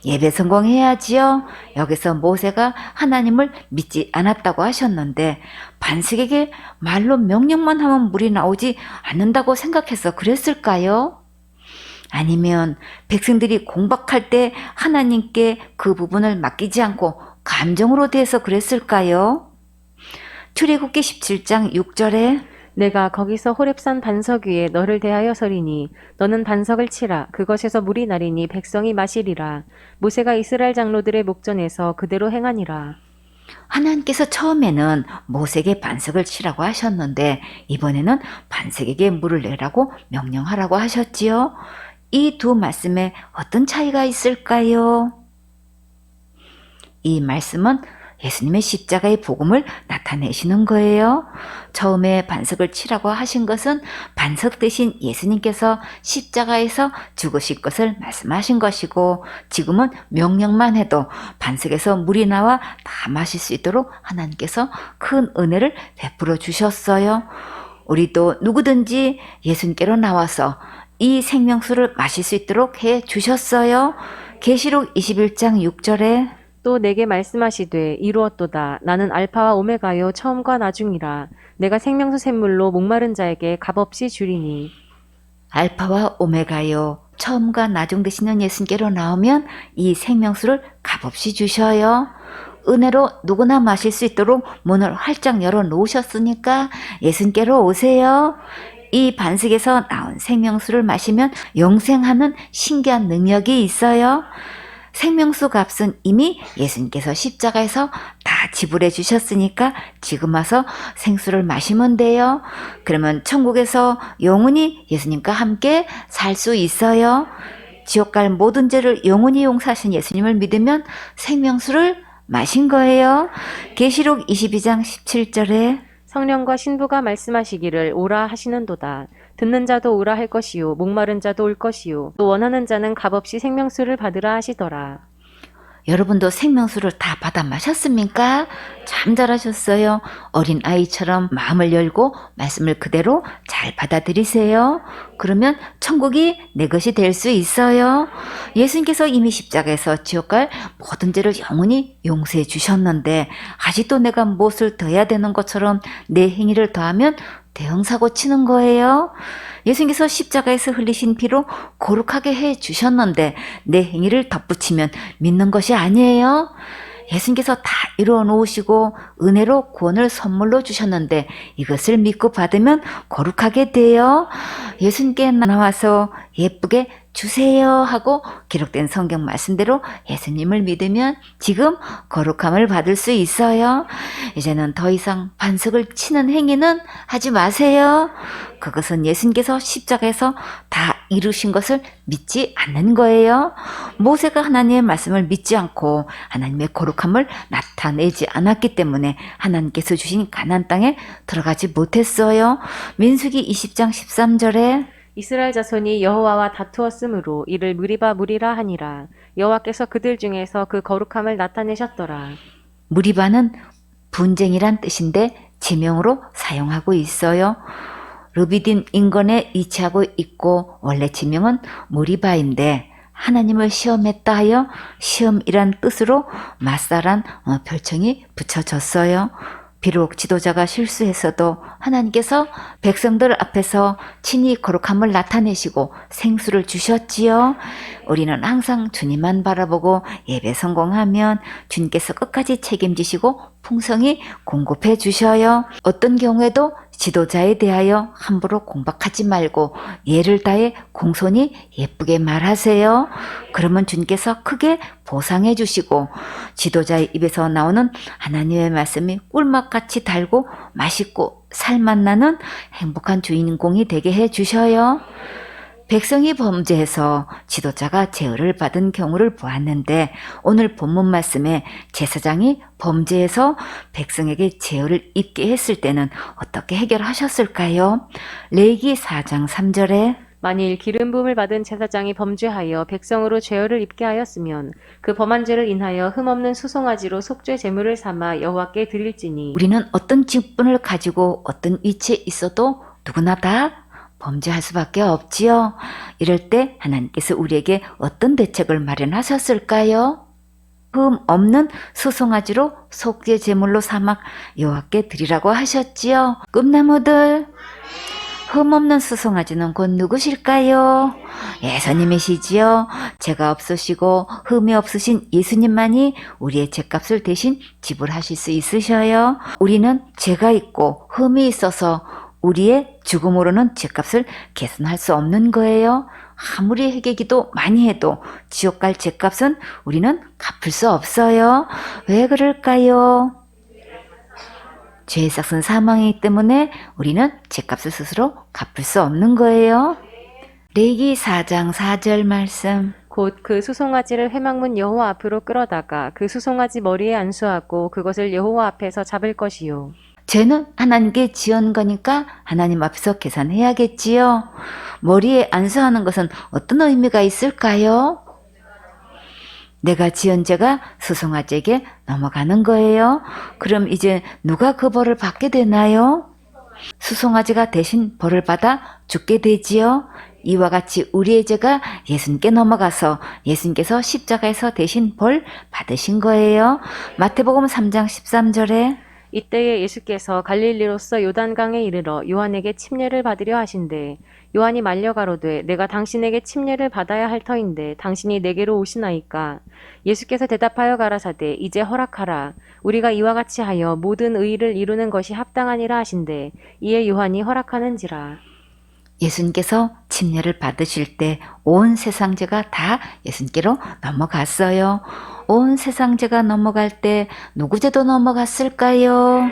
예배 성공해야지요. 여기서 모세가 하나님을 믿지 않았다고 하셨는데 반석에게 말로 명령만 하면 물이 나오지 않는다고 생각해서 그랬을까요? 아니면 백성들이 공박할 때 하나님께 그 부분을 맡기지 않고 감정으로 대해서 그랬을까요? 출애굽기 17장 6절에 내가 거기서 호렙산 반석 위에 너를 대하여 서리니 너는 반석을 치라. 그것에서 물이 나리니 백성이 마시리라. 모세가 이스라엘 장로들의 목전에서 그대로 행하니라. 하나님께서 처음에는 모세에게 반석을 치라고 하셨는데 이번에는 반석에게 물을 내라고 명령하라고 하셨지요. 이 두 말씀에 어떤 차이가 있을까요? 이 말씀은 예수님의 십자가의 복음을 나타내시는 거예요. 처음에 반석을 치라고 하신 것은 반석 대신 예수님께서 십자가에서 죽으실 것을 말씀하신 것이고 지금은 명령만 해도 반석에서 물이 나와 다 마실 수 있도록 하나님께서 큰 은혜를 베풀어 주셨어요. 우리도 누구든지 예수님께로 나와서 이 생명수를 마실 수 있도록 해 주셨어요. 계시록 21장 6절에 또 내게 말씀하시되 이루었도다. 나는 알파와 오메가요 처음과 나중이라. 내가 생명수 샘물로 목마른 자에게 값없이 주리니. 알파와 오메가요. 처음과 나중 되시는 예수님께로 나오면 이 생명수를 값없이 주셔요. 은혜로 누구나 마실 수 있도록 문을 활짝 열어 놓으셨으니까 예수님께로 오세요. 이 반석에서 나온 생명수를 마시면 영생하는 신기한 능력이 있어요. 생명수 값은 이미 예수님께서 십자가에서 다 지불해 주셨으니까 지금 와서 생수를 마시면 돼요. 그러면 천국에서 영원히 예수님과 함께 살 수 있어요. 지옥 갈 모든 죄를 영원히 용서하신 예수님을 믿으면 생명수를 마신 거예요. 계시록 22장 17절에 성령과 신부가 말씀하시기를 오라 하시는도다. 듣는 자도 오라 할 것이요 목마른 자도 올 것이요 또 원하는 자는 값없이 생명수를 받으라 하시더라. 여러분도 생명수를 다 받아 마셨습니까? 참 잘하셨어요. 어린 아이처럼 마음을 열고 말씀을 그대로 잘 받아들이세요. 그러면 천국이 내 것이 될 수 있어요. 예수님께서 이미 십자가에서 지옥 갈 모든 죄를 영원히 용서해 주셨는데 아직도 내가 무엇을 더 해야 되는 것처럼 내 행위를 더하면 대형사고 치는 거예요. 예수님께서 십자가에서 흘리신 피로 거룩하게 해 주셨는데 내 행위를 덧붙이면 믿는 것이 아니에요. 예수님께서 다 이루어 놓으시고 은혜로 구원을 선물로 주셨는데 이것을 믿고 받으면 거룩하게 돼요. 예수님께 나와서 예쁘게 주세요 하고 기록된 성경 말씀대로 예수님을 믿으면 지금 거룩함을 받을 수 있어요. 이제는 더 이상 반석을 치는 행위는 하지 마세요. 그것은 예수님께서 십자가에서 다 이루신 것을 믿지 않는 거예요. 모세가 하나님의 말씀을 믿지 않고 하나님의 거룩함을 나타내지 않았기 때문에 하나님께서 주신 가나안 땅에 들어가지 못했어요. 민수기 20장 13절에 이스라엘 자손이 여호와와 다투었으므로 이를 무리바 무리라 하니라. 여호와께서 그들 중에서 그 거룩함을 나타내셨더라. 무리바는 분쟁이란 뜻인데 지명으로 사용하고 있어요. 르비딤 인근에 위치하고 있고 원래 지명은 무리바인데 하나님을 시험했다 하여 시험이란 뜻으로 마사란 별칭이 붙여졌어요. 비록 지도자가 실수했어도 하나님께서 백성들 앞에서 친히 거룩함을 나타내시고 생수를 주셨지요. 우리는 항상 주님만 바라보고 예배 성공하면 주님께서 끝까지 책임지시고 풍성히 공급해 주셔요. 어떤 경우에도 지도자에 대하여 함부로 공박하지 말고 예를 다해 공손히 예쁘게 말하세요. 그러면 주님께서 크게 보상해 주시고 지도자의 입에서 나오는 하나님의 말씀이 꿀맛같이 달고 맛있고 살맛 나는 행복한 주인공이 되게 해 주셔요. 백성이 범죄해서 지도자가 제어를 받은 경우를 보았는데 오늘 본문 말씀에 제사장이 범죄해서 백성에게 제어를 입게 했을 때는 어떻게 해결하셨을까요? 레위기 4장 3절에 만일 기름 부음을 받은 제사장이 범죄하여 백성으로 죄를 입게 하였으면 그 범한 죄를 인하여 흠없는 수송아지로 속죄 제물을 삼아 여호와께 드릴지니 우리는 어떤 직분을 가지고 어떤 위치에 있어도 누구나 다 범죄할 수밖에 없지요. 이럴 때 하나님께서 우리에게 어떤 대책을 마련하셨을까요? 흠 없는 수송아지로 속죄 제물로 삼아 여호와께 드리라고 하셨지요. 꿈나무들, 흠 없는 수송아지는 곧 누구실까요? 예수님이시지요. 죄가 없으시고 흠이 없으신 예수님만이 우리의 죄값을 대신 지불하실 수 있으셔요. 우리는 죄가 있고 흠이 있어서 우리의 죽음으로는 죄값을 개선할 수 없는 거예요. 아무리 회개기도 많이 해도 지옥 갈 죄값은 우리는 갚을 수 없어요. 왜 그럴까요? 죄의 삭은 사망이기 때문에 우리는 죄값을 스스로 갚을 수 없는 거예요. 레위기 4장 4절 말씀. 곧 그 수송아지를 회막문 여호와 앞으로 끌어다가 그 수송아지 머리에 안수하고 그것을 여호와 앞에서 잡을 것이요. 죄는 하나님께 지은 거니까 하나님 앞에서 계산해야겠지요. 머리에 안수하는 것은 어떤 의미가 있을까요? 내가 지은 죄가 수송아지에게 넘어가는 거예요. 그럼 이제 누가 그 벌을 받게 되나요? 수송아지가 대신 벌을 받아 죽게 되지요. 이와 같이 우리의 죄가 예수님께 넘어가서 예수님께서 십자가에서 대신 벌 받으신 거예요. 마태복음 3장 13절에 이때에 예수께서 갈릴리로서 요단강에 이르러 요한에게 침례를 받으려 하신대 요한이 말려 가로되 내가 당신에게 침례를 받아야 할 터인데 당신이 내게로 오시나이까. 예수께서 대답하여 가라사대 이제 허락하라. 우리가 이와 같이 하여 모든 의의를 이루는 것이 합당하니라 하신대 이에 요한이 허락하는지라. 예수님께서 침례를 받으실 때 온 세상 죄가 다 예수님께로 넘어갔어요. 온 세상 죄가 넘어갈 때 누구 죄도 넘어갔을까요?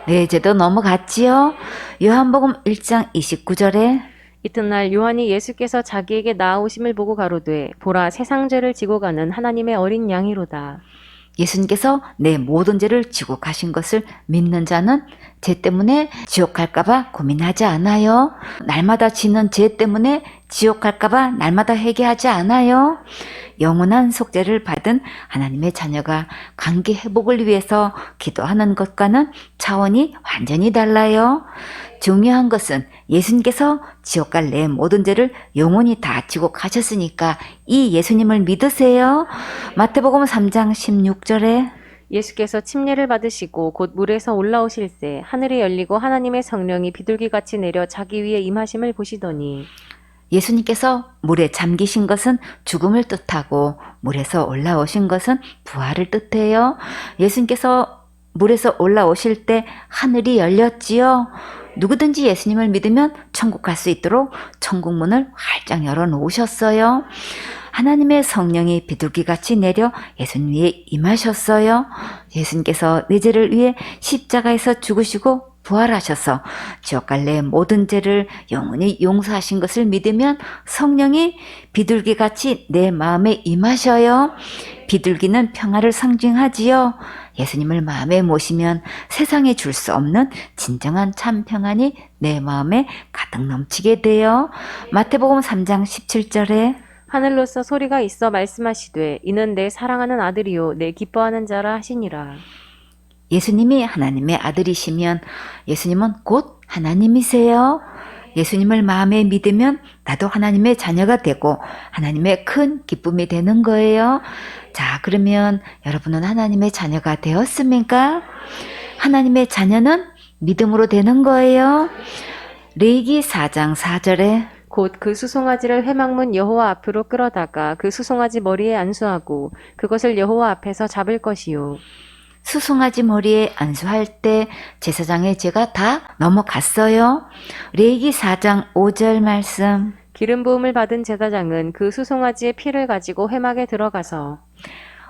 내 죄도 넘어갔지요. 요한복음 1장 29절에 이튿날 요한이 예수께서 자기에게 나아오심을 보고 가로되 보라 세상 죄를 지고 가는 하나님의 어린 양이로다. 예수님께서 내 모든 죄를 지고 가신 것을 믿는 자는 죄 때문에 지옥 갈까봐 고민하지 않아요. 날마다 지는 죄 때문에 지옥 갈까봐 날마다 회개하지 않아요. 영원한 속죄를 받은 하나님의 자녀가 관계 회복을 위해서 기도하는 것과는 차원이 완전히 달라요. 중요한 것은 예수님께서 지옥 갈 내 모든 죄를 영원히 다 지고 가셨으니까 이 예수님을 믿으세요. 마태복음 3장 16절에 예수께서 침례를 받으시고 곧 물에서 올라오실새 하늘이 열리고 하나님의 성령이 비둘기같이 내려 자기 위에 임하심을 보시더니 예수님께서 물에 잠기신 것은 죽음을 뜻하고 물에서 올라오신 것은 부활을 뜻해요. 예수님께서 물에서 올라오실 때 하늘이 열렸지요. 누구든지 예수님을 믿으면 천국 갈 수 있도록 천국 문을 활짝 열어놓으셨어요. 하나님의 성령이 비둘기같이 내려 예수님 위에 임하셨어요. 예수님께서 내 죄를 위해 십자가에서 죽으시고 부활하셔서 지옥 갈래의 모든 죄를 영원히 용서하신 것을 믿으면 성령이 비둘기같이 내 마음에 임하셔요. 비둘기는 평화를 상징하지요. 예수님을 마음에 모시면 세상에 줄 수 없는 진정한 참 평안이 내 마음에 가득 넘치게 돼요. 마태복음 3장 17절에 하늘로서 소리가 있어 말씀하시되 이는 내 사랑하는 아들이요 내 기뻐하는 자라 하시니라. 예수님이 하나님의 아들이시면 예수님은 곧 하나님이세요. 예수님을 마음에 믿으면 나도 하나님의 자녀가 되고 하나님의 큰 기쁨이 되는 거예요. 자, 그러면 여러분은 하나님의 자녀가 되었습니까? 하나님의 자녀는 믿음으로 되는 거예요. 레위기 4장 4절에 곧 그 수송아지를 회막문 여호와 앞으로 끌어다가 그 수송아지 머리에 안수하고 그것을 여호와 앞에서 잡을 것이요. 수송아지 머리에 안수할 때 제사장의 죄가 다 넘어갔어요. 레위기 4장 5절 말씀. 기름 부음을 받은 제사장은 그 수송아지의 피를 가지고 회막에 들어가서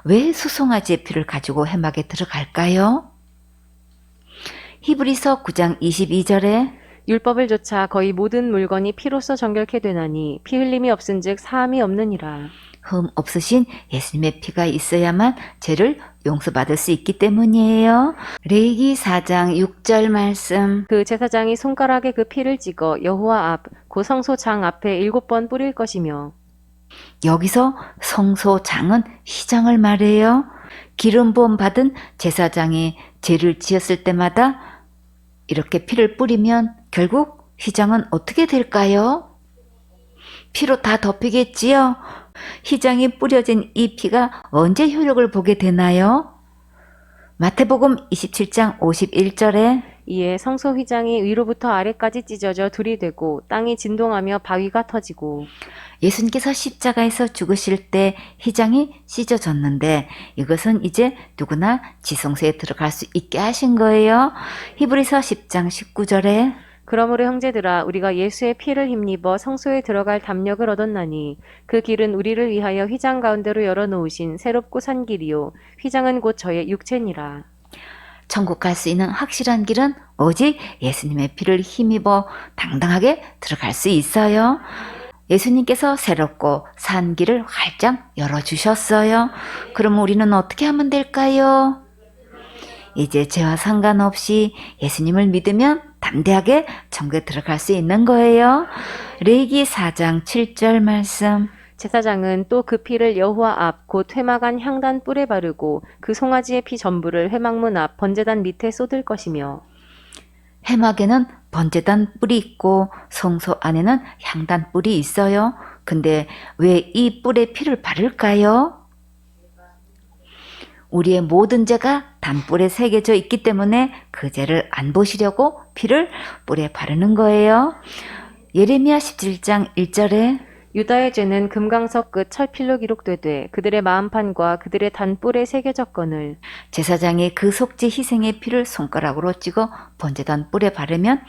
왜 수송아지의 피를 가지고 회막에 들어갈까요? 히브리서 9장 22절에 율법을 조차 거의 모든 물건이 피로써 정결케 되나니 피 흘림이 없은즉 사함이 없느니라. 흠 없으신 예수님의 피가 있어야만 죄를 용서받을 수 있기 때문이에요. 레위기 4장 6절 말씀. 그 제사장이 손가락에 그 피를 찍어 여호와 앞 그 성소장 앞에 7번 뿌릴 것이며. 여기서 성소장은 휘장을 말해요. 기름 부음 받은 제사장이 죄를 지었을 때마다 이렇게 피를 뿌리면 결국 휘장은 어떻게 될까요? 피로 다 덮이겠지요? 휘장이 뿌려진 이 피가 언제 효력을 보게 되나요? 마태복음 27장 51절에 이에 성소 휘장이 위로부터 아래까지 찢어져 둘이 되고 땅이 진동하며 바위가 터지고. 예수님께서 십자가에서 죽으실 때 휘장이 찢어졌는데 이것은 이제 누구나 지성소에 들어갈 수 있게 하신 거예요. 히브리서 10장 19절에 그러므로 형제들아 우리가 예수의 피를 힘입어 성소에 들어갈 담력을 얻었나니 그 길은 우리를 위하여 휘장 가운데로 열어놓으신 새롭고 산 길이요 휘장은 곧 저의 육체니라. 천국 갈 수 있는 확실한 길은 오직 예수님의 피를 힘입어 당당하게 들어갈 수 있어요. 예수님께서 새롭고 산 길을 활짝 열어주셨어요. 그럼 우리는 어떻게 하면 될까요? 이제 죄와 상관없이 예수님을 믿으면 담대하게 천국에 들어갈 수 있는 거예요. 레위기 4장 7절 말씀. 제사장은 또 그 피를 여호와 앞 곧 회막 안 향단 뿔에 바르고 그 송아지의 피 전부를 회막문 앞 번제단 밑에 쏟을 것이며. 회막에는 번제단 뿔이 있고 성소 안에는 향단 뿔이 있어요. 근데 왜 이 뿔에 피를 바를까요? 우리의 모든 죄가 단뿔에 새겨져 있기 때문에 그 죄를 안 보시려고 피를 뿔에 바르는 거예요. 예레미야 17장 1절에 유다의 죄는 금강석 끝 철필로 기록되되 그들의 마음판과 그들의 단뿔에 새겨졌거늘. 제사장이 그 속죄 희생의 피를 손가락으로 찍어 번제단 뿔에 바르면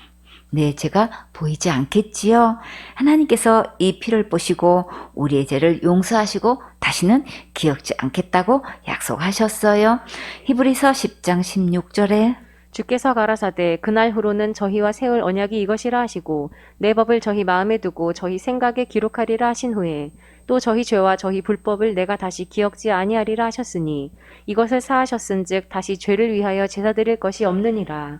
내 죄가 보이지 않겠지요. 하나님께서 이 피를 보시고 우리의 죄를 용서하시고 다시는 기억지 않겠다고 약속하셨어요. 히브리서 10장 16절에 주께서 가라사대 그날 후로는 저희와 세울 언약이 이것이라 하시고 내 법을 저희 마음에 두고 저희 생각에 기록하리라 하신 후에 또 저희 죄와 저희 불법을 내가 다시 기억지 아니하리라 하셨으니 이것을 사하셨은즉 다시 죄를 위하여 제사 드릴 것이 없느니라.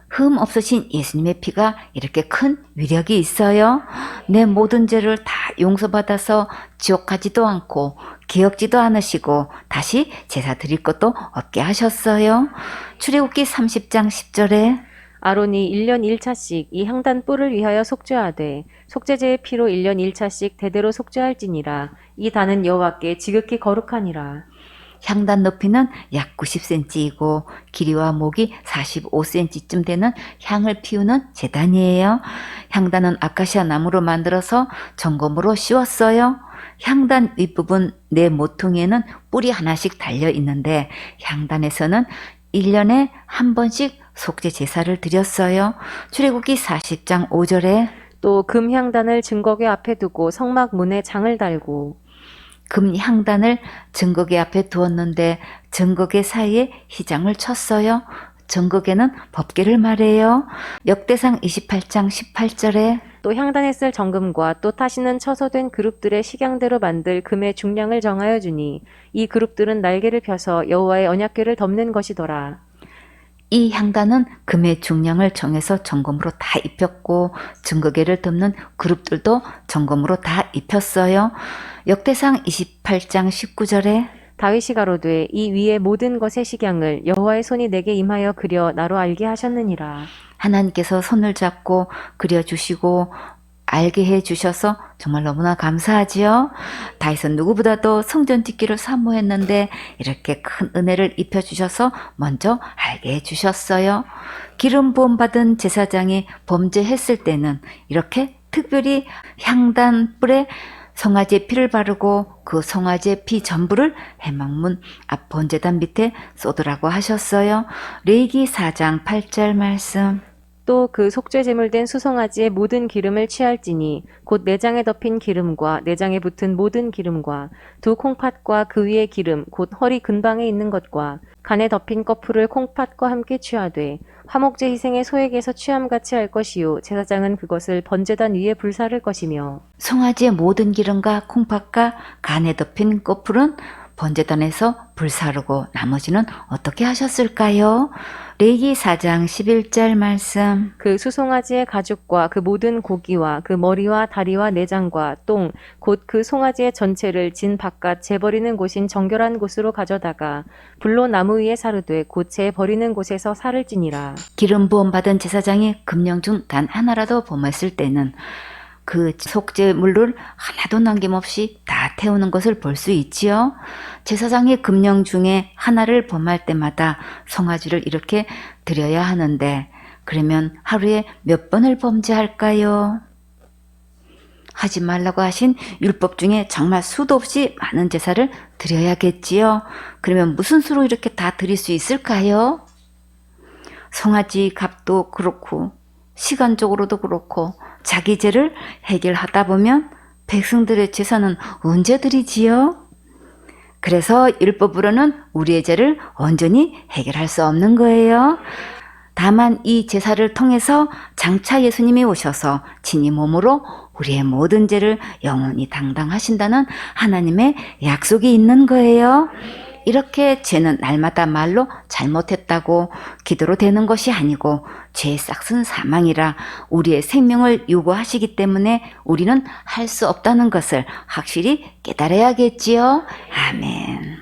흠 없으신 예수님의 피가 이렇게 큰 위력이 있어요. 내 모든 죄를 다 용서받아서 지옥 가지도 않고 기억지도 않으시고 다시 제사 드릴 것도 없게 하셨어요. 출애굽기 30장 10절에 아론이 1년 1차씩 이 향단 뿔을 위하여 속죄하되 속죄제의 피로 1년 1차씩 대대로 속죄할지니라. 이 단은 여호와께 지극히 거룩하니라. 향단 높이는 약 90cm이고 길이와 목이 45cm쯤 되는 향을 피우는 제단이에요. 향단은 아카시아 나무로 만들어서 정금으로 씌웠어요. 향단 윗부분 네 모퉁이에는 뿔이 하나씩 달려 있는데 향단에서는 1년에 한 번씩 속죄 제사를 드렸어요. 출애굽기 40장 5절에 또 금향단을 증거궤 앞에 두고 성막 문에 장을 달고 금 향단을 증거궤 앞에 두었는데 증거궤 사이에 휘장을 쳤어요. 정극에는 법계를 말해요. 역대상 28장 18절에 또 향단에 쓸 정금과 또 타시는 처소된 그룹들의 식양대로 만들 금의 중량을 정하여 주니 이 그룹들은 날개를 펴서 여호와의 언약궤를 덮는 것이더라. 이 향단은 금의 중량을 정해서 정금으로 다 입혔고 증거계를 덮는 그룹들도 정금으로 다 입혔어요. 역대상 28장 19절에 다윗이 가로되 이 위의 모든 것의 식양을 여호와의 손이 내게 임하여 그려 나로 알게 하셨느니라. 하나님께서 손을 잡고 그려주시고 알게 해주셔서 정말 너무나 감사하지요. 다윗은 누구보다도 성전 짓기를 사모했는데 이렇게 큰 은혜를 입혀주셔서 먼저 알게 해주셨어요. 기름 부음 받은 제사장이 범죄했을 때는 이렇게 특별히 향단 뿔에 송아지의 피를 바르고 그 송아지의 피 전부를 회막문 앞 번제단 밑에 쏟으라고 하셨어요. 레위기 4장 8절 말씀. 또 그 속죄 제물된 수송아지의 모든 기름을 취할지니 곧 내장에 덮인 기름과 내장에 붙은 모든 기름과 두 콩팥과 그 위의 기름 곧 허리 근방에 있는 것과 간에 덮인 꺼풀을 콩팥과 함께 취하되 화목제 희생의 소액에서 취함같이 할 것이요 제사장은 그것을 번제단 위에 불사를 것이며 송아지의 모든 기름과 콩팥과 간에 덮인 꺼풀은 번제단에서 불사르고 나머지는 어떻게 하셨을까요? 레위기 4장 11절 말씀. 그 수송아지의 가죽과 그 모든 고기와 그 머리와 다리와 내장과 똥 곧 그 송아지의 전체를 진 바깥 재버리는 곳인 정결한 곳으로 가져다가 불로 나무 위에 사르되 곧 재버리는 곳에서 살을 찌니라. 기름 부음 받은 제사장이 금령 중 단 하나라도 범했을 때는 그 속죄물을 하나도 남김없이 다 태우는 것을 볼 수 있지요. 제사장이 금령 중에 하나를 범할 때마다 송아지를 이렇게 드려야 하는데 그러면 하루에 몇 번을 범죄할까요? 하지 말라고 하신 율법 중에 정말 수도 없이 많은 제사를 드려야겠지요. 그러면 무슨 수로 이렇게 다 드릴 수 있을까요? 송아지 값도 그렇고 시간적으로도 그렇고 자기 죄를 해결하다 보면 백성들의 제사는 언제 드리지요? 그래서 율법으로는 우리의 죄를 온전히 해결할 수 없는 거예요. 다만 이 제사를 통해서 장차 예수님이 오셔서 친히 몸으로 우리의 모든 죄를 영원히 당당하신다는 하나님의 약속이 있는 거예요. 이렇게 죄는 날마다 말로 잘못했다고 기도로 되는 것이 아니고 죄의 싹은 사망이라 우리의 생명을 요구하시기 때문에 우리는 할 수 없다는 것을 확실히 깨달아야겠지요. 아멘.